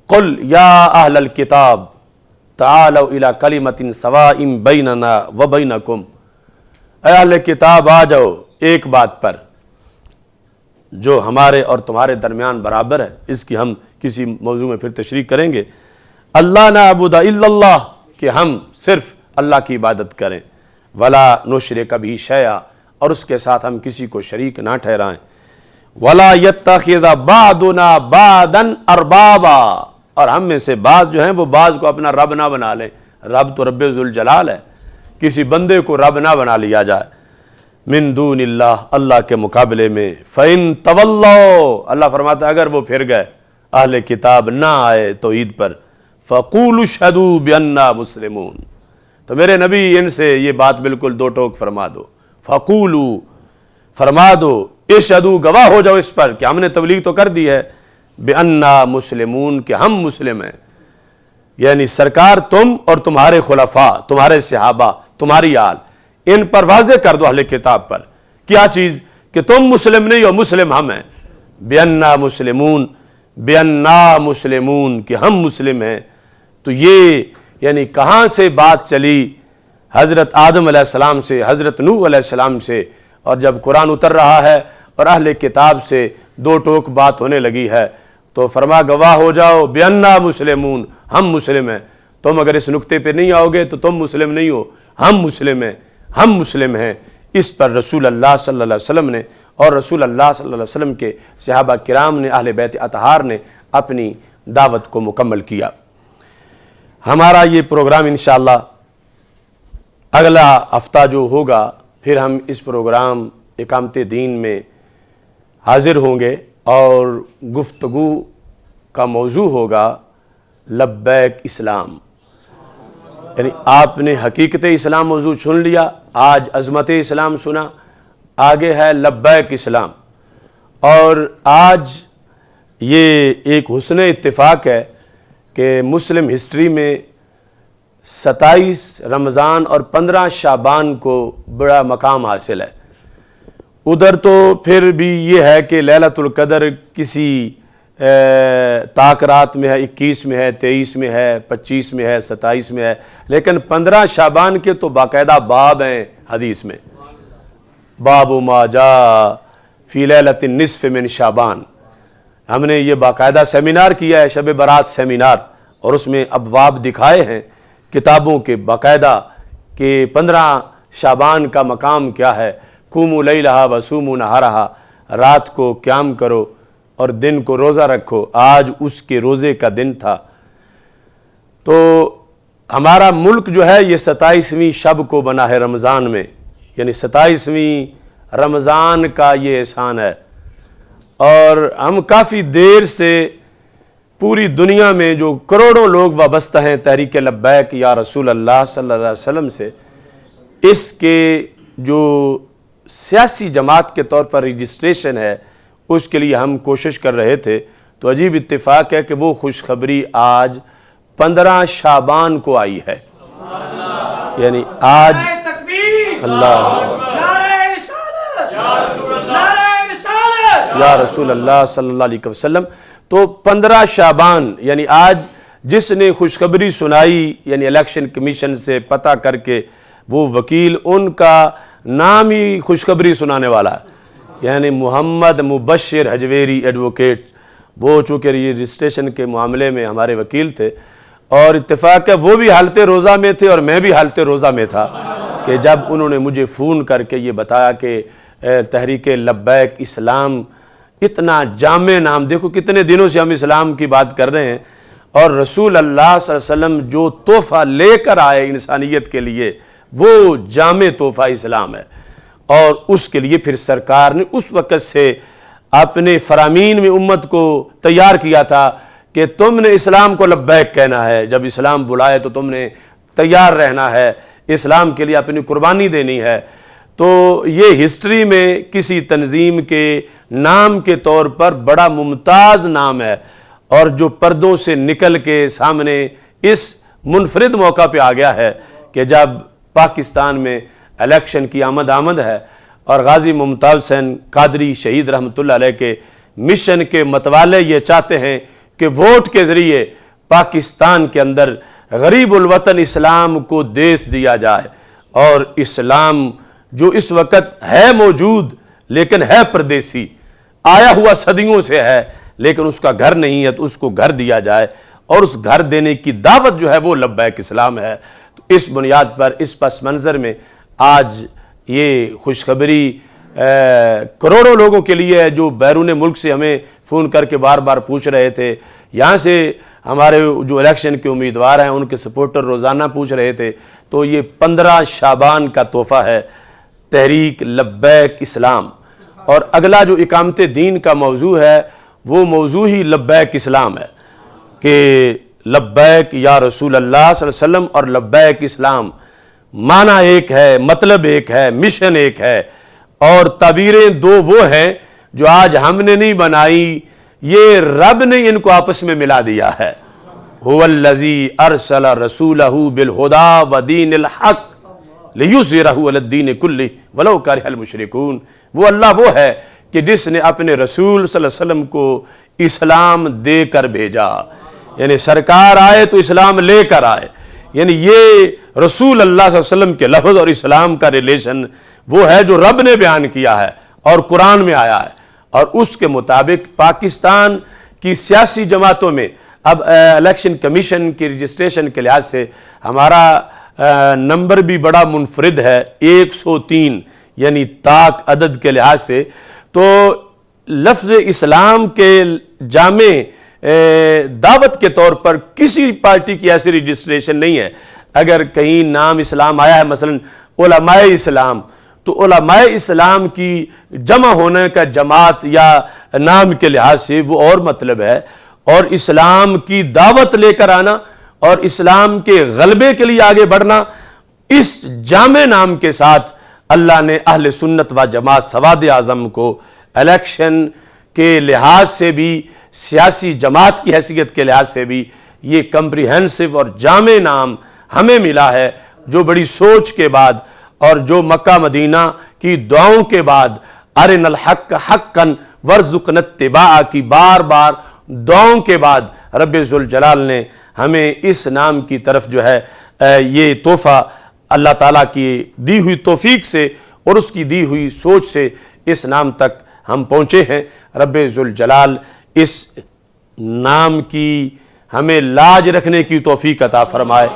قل یا اہل الکتاب تعالوا الی کلمۃ سواء بیننا وبینکم، اے اہل کتاب آ جاؤ ایک بات پر جو ہمارے اور تمہارے درمیان برابر ہے، اس کی ہم کسی موضوع میں پھر تشریح کریں گے، اللہ نعبد الا اللہ، کہ ہم صرف اللہ کی عبادت کریں، ولا نشرک بہ شیئا، اور اس کے ساتھ ہم کسی کو شریک نہ ٹھہرائیں۔ وَلَا يَتَّخِذَ بَعْضُنَا بَعْضًا أَرْبَابًا، اور ہم میں سے بعض جو ہیں وہ بعض کو اپنا رب نہ بنا لیں۔ رب تو رب ذوالجلال ہے، کسی بندے کو رب نہ بنا لیا جائے۔ من دون اللہ، اللہ کے مقابلے میں۔ فَإِن تَوَلَّوْا، اللہ فرماتا ہے اگر وہ پھر گئے، اہل کتاب نہ آئے توحید پر، فَقُولُوا اشْهَدُوا بِأَنَّا مُسْلِمُونَ، تو میرے نبی ان سے یہ بات بالکل دو ٹوک فرما دو۔ فَقُولُوا، فرما دو، اشہدوا، گواہ ہو جاؤ اس پر کہ ہم نے تبلیغ تو کر دی ہے، بِأَنَّا مُسْلِمُونَ، کہ ہم مسلم ہیں، یعنی سرکار تم اور تمہارے خلفاء، تمہارے صحابہ، تمہاری آل، ان پر واضح کر دو اہل کتاب پر کیا چیز، کہ تم مسلم نہیں ہو، مسلم ہم ہیں۔ بِأَنَّا مُسْلِمُونَ، بِأَنَّا مُسْلِمُونَ، کہ ہم مسلم ہیں۔ تو یہ یعنی کہاں سے بات چلی؟ حضرت آدم علیہ السلام سے، حضرت نوح علیہ السلام سے، اور جب قرآن اتر رہا ہے اور اہل کتاب سے دو ٹوک بات ہونے لگی ہے تو فرما گواہ ہو جاؤ بِأَنَّا مُسْلِمُونَ، ہم مسلم ہیں۔ تم اگر اس نقطے پہ نہیں آؤ گے تو تم مسلم نہیں ہو، ہم مسلم ہیں، ہم مسلم ہیں۔ اس پر رسول اللہ صلی اللہ علیہ وسلم نے اور رسول اللہ صلی اللہ علیہ وسلم کے صحابہ کرام نے، اہل بیت اطہار نے اپنی دعوت کو مکمل کیا۔ ہمارا یہ پروگرام انشاءاللہ اگلا ہفتہ جو ہوگا، پھر ہم اس پروگرام اقامت دین میں حاضر ہوں گے، اور گفتگو کا موضوع ہوگا لبیک اسلام، یعنی آپ نے حقیقت اسلام موضوع سن لیا، آج عظمت اسلام سنا، آگے ہے لبیک اسلام۔ اور آج یہ ایک حسن اتفاق ہے کہ مسلم ہسٹری میں 27 رمضان اور 15 شعبان کو بڑا مقام حاصل ہے۔ ادھر تو پھر بھی یہ ہے کہ لیلۃ القدر کسی تاکرات میں ہے، 21 میں ہے، 23 میں ہے، 25 میں ہے، 27 میں ہے، لیکن 15 شعبان کے تو باقاعدہ باب ہیں حدیث میں، باب ما جاء فی لیلۃ النصف من شعبان۔ ہم نے یہ باقاعدہ سیمینار کیا ہے، شب برات سیمینار، اور اس میں ابواب دکھائے ہیں کتابوں کے باقاعدہ کہ 15 شعبان کا مقام کیا ہے۔ قوموا لیلہا وصوموا نہارہا، رات کو قیام کرو اور دن کو روزہ رکھو، آج اس کے روزے کا دن تھا۔ تو ہمارا ملک جو ہے یہ 27ویں شب کو بنا ہے رمضان میں، یعنی 27ویں رمضان کا یہ احسان ہے، اور ہم کافی دیر سے پوری دنیا میں جو کروڑوں لوگ وابستہ ہیں تحریک لبیک یا رسول اللہ صلی اللہ علیہ وسلم سے، اس کے جو سیاسی جماعت کے طور پر رجسٹریشن ہے اس کے لیے ہم کوشش کر رہے تھے، تو عجیب اتفاق ہے کہ وہ خوشخبری آج 15 شعبان کو آئی ہے، یعنی آج اللہ یا رسول اللہ صلی اللہ علیہ وسلم، تو 15 شعبان یعنی آج جس نے خوشخبری سنائی، یعنی الیکشن کمیشن سے پتہ کر کے، وہ وکیل ان کا نام ہی خوشخبری سنانے والا ہے، یعنی محمد مبشر حجویری ایڈوکیٹ، وہ چونکہ رجسٹریشن کے معاملے میں ہمارے وکیل تھے، اور اتفاق ہے وہ بھی حالت روزہ میں تھے اور میں بھی حالت روزہ میں تھا، کہ جب انہوں نے مجھے فون کر کے یہ بتایا کہ تحریک لبیک اسلام اتنا جامع نام، دیکھو کتنے دنوں سے ہم اسلام کی بات کر رہے ہیں، اور رسول اللہ صلی اللہ علیہ وسلم جو تحفہ لے کر آئے انسانیت کے لیے وہ جامع تحفہ اسلام ہے، اور اس کے لیے پھر سرکار نے اس وقت سے اپنے فرامین میں امت کو تیار کیا تھا کہ تم نے اسلام کو لبیک کہنا ہے، جب اسلام بلائے تو تم نے تیار رہنا ہے، اسلام کے لیے اپنی قربانی دینی ہے۔ تو یہ ہسٹری میں کسی تنظیم کے نام کے طور پر بڑا ممتاز نام ہے، اور جو پردوں سے نکل کے سامنے اس منفرد موقع پہ آ گیا ہے کہ جب پاکستان میں الیکشن کی آمد ہے، اور غازی ممتاز حسین قادری شہید رحمۃ اللہ علیہ کے مشن کے متوالے یہ چاہتے ہیں کہ ووٹ کے ذریعے پاکستان کے اندر غریب الوطن اسلام کو دیس دیا جائے، اور اسلام جو اس وقت ہے موجود لیکن ہے پردیسی، آیا ہوا صدیوں سے ہے لیکن اس کا گھر نہیں ہے، تو اس کو گھر دیا جائے، اور اس گھر دینے کی دعوت جو ہے وہ لبیک اسلام ہے۔ تو اس بنیاد پر اس پس منظر میں آج یہ خوشخبری کروڑوں لوگوں کے لیے ہے جو بیرون ملک سے ہمیں فون کر کے بار بار پوچھ رہے تھے، یہاں سے ہمارے جو الیکشن کے امیدوار ہیں ان کے سپورٹر روزانہ پوچھ رہے تھے۔ تو یہ 15 شعبان کا تحفہ ہے تحریک لبیک اسلام، اور اگلا جو اقامت دین کا موضوع ہے وہ موضوع ہی لبیک اسلام ہے کہ لبیک یا رسول اللہ صلی اللہ علیہ وسلم اور لبیک اسلام، معنی ایک ہے، مطلب ایک ہے، مشن ایک ہے، اور تعبیریں دو وہ ہیں جو آج ہم نے نہیں بنائی، یہ رب نے ان کو آپس میں ملا دیا ہے۔ هو الذی ارسل رسولہ بالہدی ودین الحق لیظہرہ علی الدین کلہ ولو کرہ المشرکون۔ وہ اللہ وہ ہے کہ جس نے اپنے رسول صلی اللہ علیہ وسلم کو اسلام دے کر بھیجا، یعنی سرکار آئے تو اسلام لے کر آئے، یعنی یہ رسول اللہ صلی اللہ علیہ وسلم کے لفظ اور اسلام کا ریلیشن وہ ہے جو رب نے بیان کیا ہے اور قرآن میں آیا ہے، اور اس کے مطابق پاکستان کی سیاسی جماعتوں میں اب الیکشن کمیشن کی رجسٹریشن کے لحاظ سے ہمارا نمبر بھی بڑا منفرد ہے، 103، یعنی طاق عدد کے لحاظ سے۔ تو لفظ اسلام کے جامع دعوت کے طور پر کسی پارٹی کی ایسی رجسٹریشن نہیں ہے۔ اگر کہیں نام اسلام آیا ہے مثلا علماء اسلام، تو علماء اسلام کی جمع ہونے کا جماعت یا نام کے لحاظ سے وہ اور مطلب ہے، اور اسلام کی دعوت لے کر آنا اور اسلام کے غلبے کے لیے آگے بڑھنا، اس جامع نام کے ساتھ اللہ نے اہل سنت و جماعت سواد اعظم کو الیکشن کے لحاظ سے بھی، سیاسی جماعت کی حیثیت کے لحاظ سے بھی یہ کمپریہنسو اور جامع نام ہمیں ملا ہے، جو بڑی سوچ کے بعد اور جو مکہ مدینہ کی دعاؤں کے بعد ارنا الحق حقا وارزقنا اتباعہ کی بار بار دعاؤں کے بعد رب ذوالجلال نے ہمیں اس نام کی طرف جو ہے یہ تحفہ اللہ تعالیٰ کی دی ہوئی توفیق سے اور اس کی دی ہوئی سوچ سے اس نام تک ہم پہنچے ہیں۔ رب ذوالجلال اس نام کی ہمیں لاج رکھنے کی توفیق عطا فرمائے،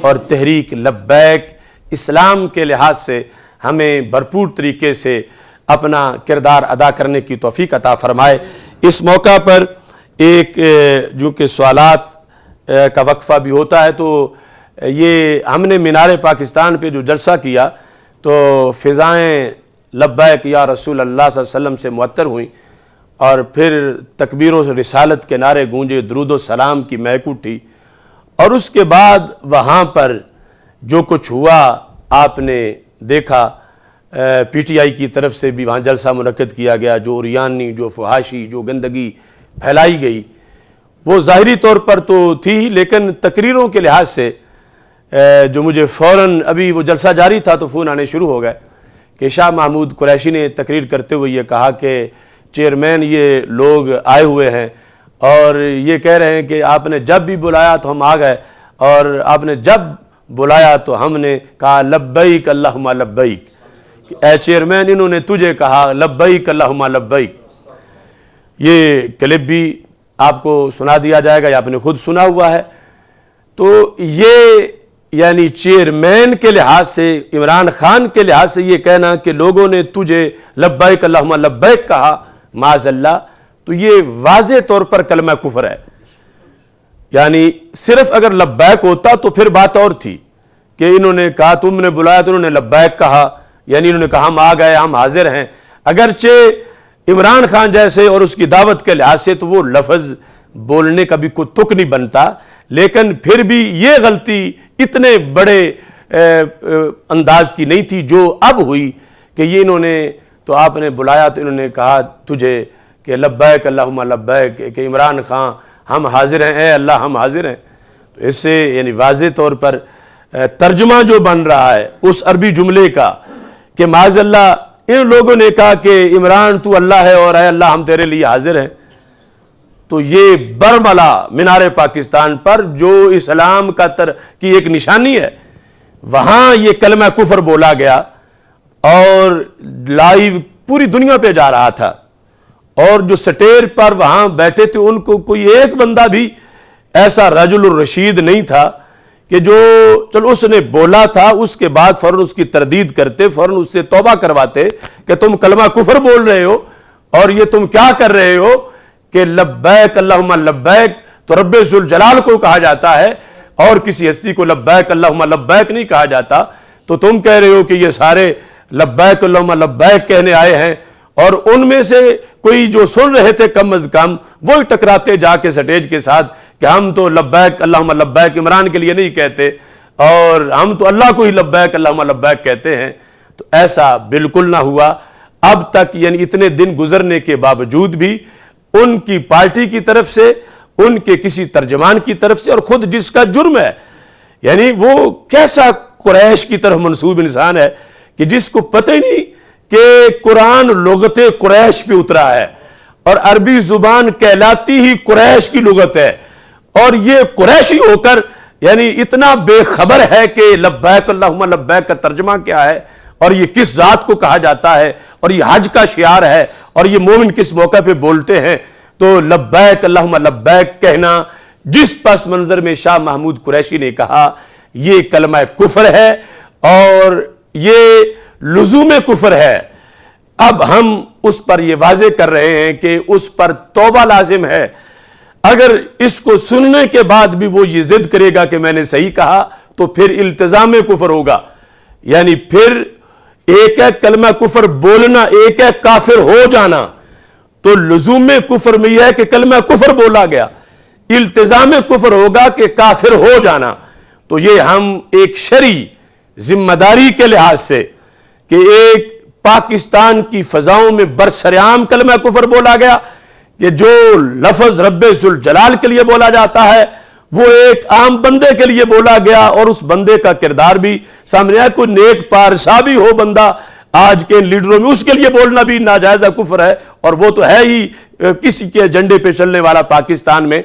اور تحریک لبیک اسلام کے لحاظ سے ہمیں بھرپور طریقے سے اپنا کردار ادا کرنے کی توفیق عطا فرمائے۔ اس موقع پر ایک جو کہ سوالات کا وقفہ بھی ہوتا ہے، تو یہ ہم نے مینار پاکستان پہ جو جلسہ کیا تو فضائیں لبیک یا رسول اللہ صلی اللہ علیہ وسلم سے معطر ہوئیں، اور پھر تکبیر و رسالت کے نعرے گونجے، درود و سلام کی مہک اٹھی، اور اس کے بعد وہاں پر جو کچھ ہوا آپ نے دیکھا، پی ٹی آئی کی طرف سے بھی وہاں جلسہ منعقد کیا گیا، جو اوریانی، جو فحاشی، جو گندگی پھیلائی گئی وہ ظاہری طور پر تو تھی، لیکن تقریروں کے لحاظ سے جو مجھے فوراً ابھی وہ جلسہ جاری تھا تو فون آنے شروع ہو گئے کہ شاہ محمود قریشی نے تقریر کرتے ہوئے یہ کہا کہ چیئرمین یہ لوگ آئے ہوئے ہیں اور یہ کہہ رہے ہیں کہ آپ نے جب بھی بلایا تو ہم آ گئے، اور آپ نے جب بلایا تو ہم نے کہا لبیک اللہم لبیک، اے چیئرمین انہوں نے تجھے کہا لبیک اللہم لبیک۔ یہ کلپ بھی آپ کو سنا دیا جائے گا، یا آپ نے خود سنا ہوا ہے۔ تو یہ یعنی چیئرمین کے لحاظ سے، عمران خان کے لحاظ سے یہ کہنا کہ لوگوں نے تجھے لبیک اللہم لبیک کہا، معاذ اللہ، تو یہ واضح طور پر کلمہ کفر ہے۔ یعنی صرف اگر لبیک ہوتا تو پھر بات اور تھی کہ انہوں نے کہا تم نے بلایا تو انہوں نے لبیک کہا، یعنی انہوں نے کہا ہم آ گئے، ہم حاضر ہیں۔ اگرچہ عمران خان جیسے اور اس کی دعوت کے لحاظ سے تو وہ لفظ بولنے کا بھی کوئی تک نہیں بنتا، لیکن پھر بھی یہ غلطی اتنے بڑے انداز کی نہیں تھی جو اب ہوئی کہ یہ انہوں نے تو آپ نے بلایا تو انہوں نے کہا تجھے کہ لبیک اللہم لبیک، کہ عمران خان ہم حاضر ہیں، اے اللہ ہم حاضر ہیں۔ تو اس سے یعنی واضح طور پر ترجمہ جو بن رہا ہے اس عربی جملے کا کہ معاذ اللہ ان لوگوں نے کہا کہ عمران تو اللہ ہے اور اے اللہ ہم تیرے لیے حاضر ہیں، تو یہ برملا مینار پاکستان پر جو اسلام کی ایک نشانی ہے، وہاں یہ کلمہ کفر بولا گیا اور لائیو پوری دنیا پہ جا رہا تھا، اور جو سٹیر پر وہاں بیٹھے تھے ان کو کوئی ایک بندہ بھی ایسا رجل الرشید نہیں تھا کہ جو چلو اس نے بولا تھا، اس کے بعد فوراً اس کی تردید کرتے، فوراً اس سے توبہ کرواتے کہ تم کلمہ کفر بول رہے ہو اور یہ تم کیا کر رہے ہو کہ لبیک اللہم لبیک تو رب ذوالجلال کو کہا جاتا ہے اور کسی ہستی کو لبیک اللہم لبیک نہیں کہا جاتا، تو تم کہہ رہے ہو کہ یہ سارے لبیک اللہم لبیک کہنے آئے ہیں، اور ان میں سے کوئی جو سن رہے تھے کم از کم وہی ٹکراتے جا کے سٹیج کے ساتھ کہ ہم تو لبیک اللہم لبیک عمران کے لیے نہیں کہتے اور ہم تو اللہ کو ہی لبیک اللہم لبیک کہتے ہیں۔ تو ایسا بالکل نہ ہوا اب تک، یعنی اتنے دن گزرنے کے باوجود بھی ان کی پارٹی کی طرف سے، ان کے کسی ترجمان کی طرف سے، اور خود جس کا جرم ہے، یعنی وہ کیسا قریش کی طرف منسوب انسان ہے کہ جس کو پتہ ہی نہیں کہ قرآن لغت قریش پہ اترا ہے اور عربی زبان کہلاتی ہی قریش کی لغت ہے، اور یہ قریشی ہو کر یعنی اتنا بے خبر ہے کہ لبیک اللہم لبیک کا ترجمہ کیا ہے اور یہ کس ذات کو کہا جاتا ہے اور یہ حج کا شعار ہے اور یہ مومن کس موقع پہ بولتے ہیں۔ تو لبیک اللہم لبیک کہنا جس پس منظر میں شاہ محمود قریشی نے کہا، یہ کلمہ کفر ہے اور یہ لزوم کفر ہے۔ اب ہم اس پر یہ واضح کر رہے ہیں کہ اس پر توبہ لازم ہے۔ اگر اس کو سننے کے بعد بھی وہ یہ ضد کرے گا کہ میں نے صحیح کہا تو پھر التزام کفر ہوگا، یعنی پھر ایک ایک کلمہ کفر بولنا، ایک ایک کافر ہو جانا۔ تو لزوم کفر میں یہ ہے کہ کلمہ کفر بولا گیا، التزام کفر ہوگا کہ کافر ہو جانا۔ تو یہ ہم ایک شرعی ذمہ داری کے لحاظ سے کہ ایک پاکستان کی فضاؤں میں برسرعام کلمہ کفر بولا گیا کہ جو لفظ رب ذوالجلال کے لیے بولا جاتا ہے وہ ایک عام بندے کے لیے بولا گیا، اور اس بندے کا کردار بھی سامنے آیا، کوئی نیک پارسا بھی ہو بندہ آج کے لیڈروں میں، اس کے لیے بولنا بھی ناجائز کفر ہے، اور وہ تو ہے ہی کسی کے ایجنڈے پہ چلنے والا پاکستان میں،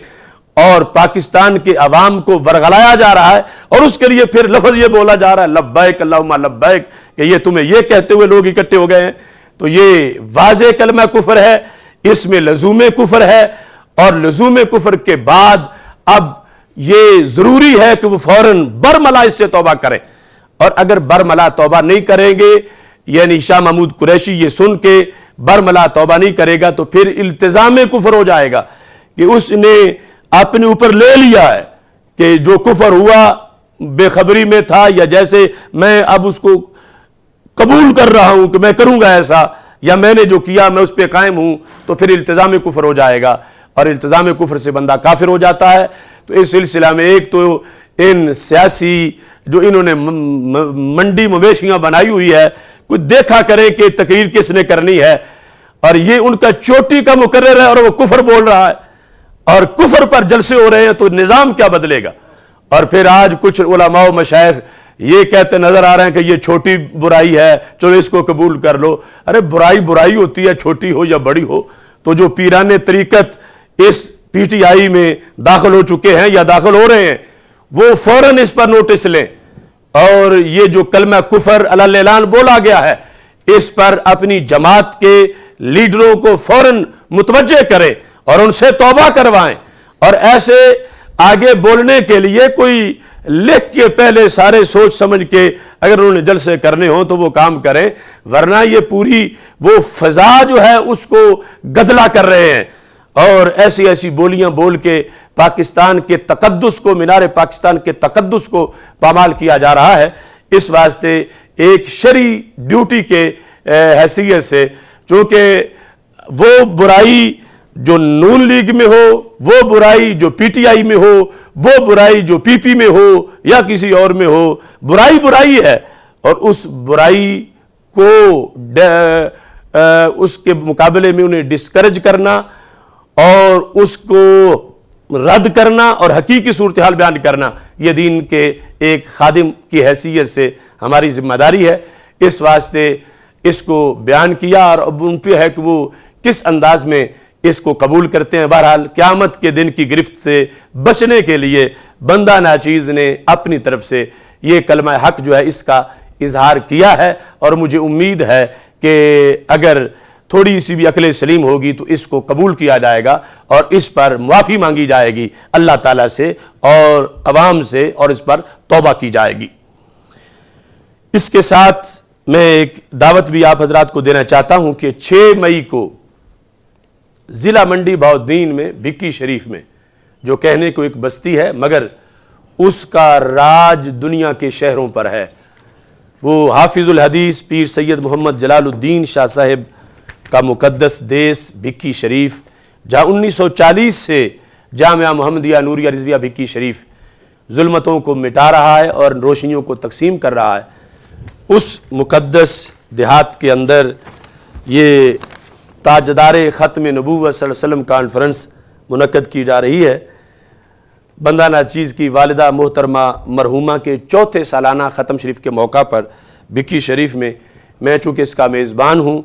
اور پاکستان کے عوام کو ورغلایا جا رہا ہے، اور اس کے لیے پھر لفظ یہ بولا جا رہا ہے لبیک اللہم لبیک کہ یہ تمہیں یہ کہتے ہوئے لوگ اکٹھے ہو گئے ہیں۔ تو یہ واضح کلمہ کفر ہے، اس میں لزوم کفر ہے، اور لزوم کفر کے بعد اب یہ ضروری ہے کہ وہ فوراً برملا اس سے توبہ کریں، اور اگر برملا توبہ نہیں کریں گے، یعنی شاہ محمود قریشی یہ سن کے برملا توبہ نہیں کرے گا تو پھر التزام کفر ہو جائے گا کہ اس نے اپنے اوپر لے لیا ہے کہ جو کفر ہوا بے خبری میں تھا، یا جیسے میں اب اس کو قبول کر رہا ہوں کہ میں کروں گا ایسا، یا میں نے جو کیا میں اس پہ قائم ہوں، تو پھر التزام کفر ہو جائے گا، اور التزام کفر سے بندہ کافر ہو جاتا ہے۔ تو اس سلسلہ میں ایک تو ان سیاسی جو انہوں نے منڈی مویشیاں بنائی ہوئی ہے، کوئی دیکھا کریں کہ تقریر کس نے کرنی ہے، اور یہ ان کا چوٹی کا مقرر ہے اور وہ کفر بول رہا ہے اور کفر پر جلسے ہو رہے ہیں، تو نظام کیا بدلے گا؟ اور پھر آج کچھ علماء و مشائخ یہ کہتے نظر آ رہے ہیں کہ یہ چھوٹی برائی ہے، چلو اس کو قبول کر لو۔ ارے برائی برائی ہوتی ہے، چھوٹی ہو یا بڑی ہو۔ تو جو پیران طریقت اس پی ٹی آئی میں داخل ہو چکے ہیں یا داخل ہو رہے ہیں، وہ فوراً اس پر نوٹس لیں، اور یہ جو کلمہ کفر علی الاعلان بولا گیا ہے اس پر اپنی جماعت کے لیڈروں کو فوراً متوجہ کریں اور ان سے توبہ کروائیں، اور ایسے آگے بولنے کے لیے کوئی لکھ کے پہلے سارے سوچ سمجھ کے اگر انہوں نے جلسے کرنے ہوں تو وہ کام کریں، ورنہ یہ پوری وہ فضا جو ہے اس کو گدلا کر رہے ہیں، اور ایسی ایسی بولیاں بول کے پاکستان کے تقدس کو، مینار پاکستان کے تقدس کو پامال کیا جا رہا ہے۔ اس واسطے ایک شرعی ڈیوٹی کے حیثیت سے، چونکہ وہ برائی جو نون لیگ میں ہو، وہ برائی جو پی ٹی آئی میں ہو، وہ برائی جو پی پی میں ہو یا کسی اور میں ہو، برائی برائی ہے، اور اس برائی کو اس کے مقابلے میں انہیں ڈسکریج کرنا اور اس کو رد کرنا اور حقیقی صورتحال بیان کرنا، یہ دین کے ایک خادم کی حیثیت سے ہماری ذمہ داری ہے۔ اس واسطے اس کو بیان کیا، اور اب ان پہ ہے کہ وہ کس انداز میں اس کو قبول کرتے ہیں۔ بہرحال قیامت کے دن کی گرفت سے بچنے کے لیے بندہ ناچیز نے اپنی طرف سے یہ کلمہ حق جو ہے اس کا اظہار کیا ہے، اور مجھے امید ہے کہ اگر تھوڑی سی بھی عقل سلیم ہوگی تو اس کو قبول کیا جائے گا اور اس پر معافی مانگی جائے گی اللہ تعالیٰ سے اور عوام سے، اور اس پر توبہ کی جائے گی۔ اس کے ساتھ میں ایک دعوت بھی آپ حضرات کو دینا چاہتا ہوں کہ 6 مئی کو ضلع منڈی بہاؤالدین میں بھکی شریف میں، جو کہنے کو ایک بستی ہے مگر اس کا راج دنیا کے شہروں پر ہے، وہ حافظ الحدیث پیر سید محمد جلال الدین شاہ صاحب کا مقدس دیس بھکی شریف، جہاں 1940 سے جامعہ محمدیہ نوریہ رضویہ بھکی شریف ظلمتوں کو مٹا رہا ہے اور روشنیوں کو تقسیم کر رہا ہے، اس مقدس دیہات کے اندر یہ تاجدار ختم نبوت صلی اللہ علیہ وسلم کانفرنس منعقد کی جا رہی ہے۔ بندہ ناچیز کی والدہ محترمہ مرحومہ کے 4تھے سالانہ ختم شریف کے موقع پر بھکی شریف میں چونکہ اس کا میزبان ہوں،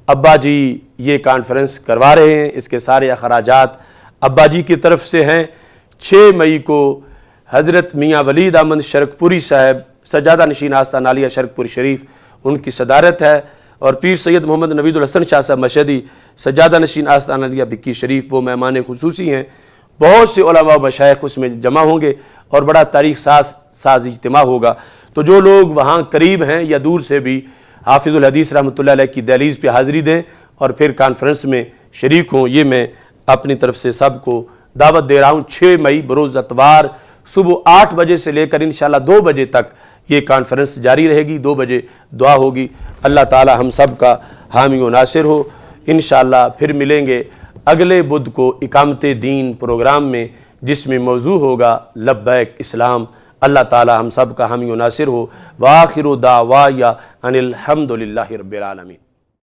ابا جی یہ کانفرنس کروا رہے ہیں، اس کے سارے اخراجات ابا جی کی طرف سے ہیں۔ 6 مئی کو حضرت میاں ولید احمد شرک پوری صاحب سجادہ نشین آستان عالیہ شرک پوری شریف، ان کی صدارت ہے، اور پیر سید محمد نوید الحسن شاہ صاحب مشہدی سجادہ نشین آستان عالیہ بھکی شریف وہ مہمان خصوصی ہیں۔ بہت سے علماء و مشائخ اس میں جمع ہوں گے اور بڑا تاریخ ساز اجتماع ہوگا۔ تو جو لوگ وہاں قریب ہیں یا دور سے بھی حافظ الحدیث رحمۃ اللہ علیہ کی دہلیز پہ حاضری دیں اور پھر کانفرنس میں شریک ہوں، یہ میں اپنی طرف سے سب کو دعوت دے رہا ہوں۔ 6 مئی بروز اتوار صبح 8 بجے سے لے کر انشاءاللہ 2 بجے تک یہ کانفرنس جاری رہے گی۔ 2 بجے دعا ہوگی۔ اللہ تعالی ہم سب کا حامی و ناصر ہو۔ انشاءاللہ پھر ملیں گے اگلے بدھ کو اقامت دین پروگرام میں، جس میں موضوع ہوگا لبیک اسلام۔ اللہ تعالی ہم سب کا حامی و ناصر ہو۔ وآخر دعوایا ان الحمد للہ رب العالمین۔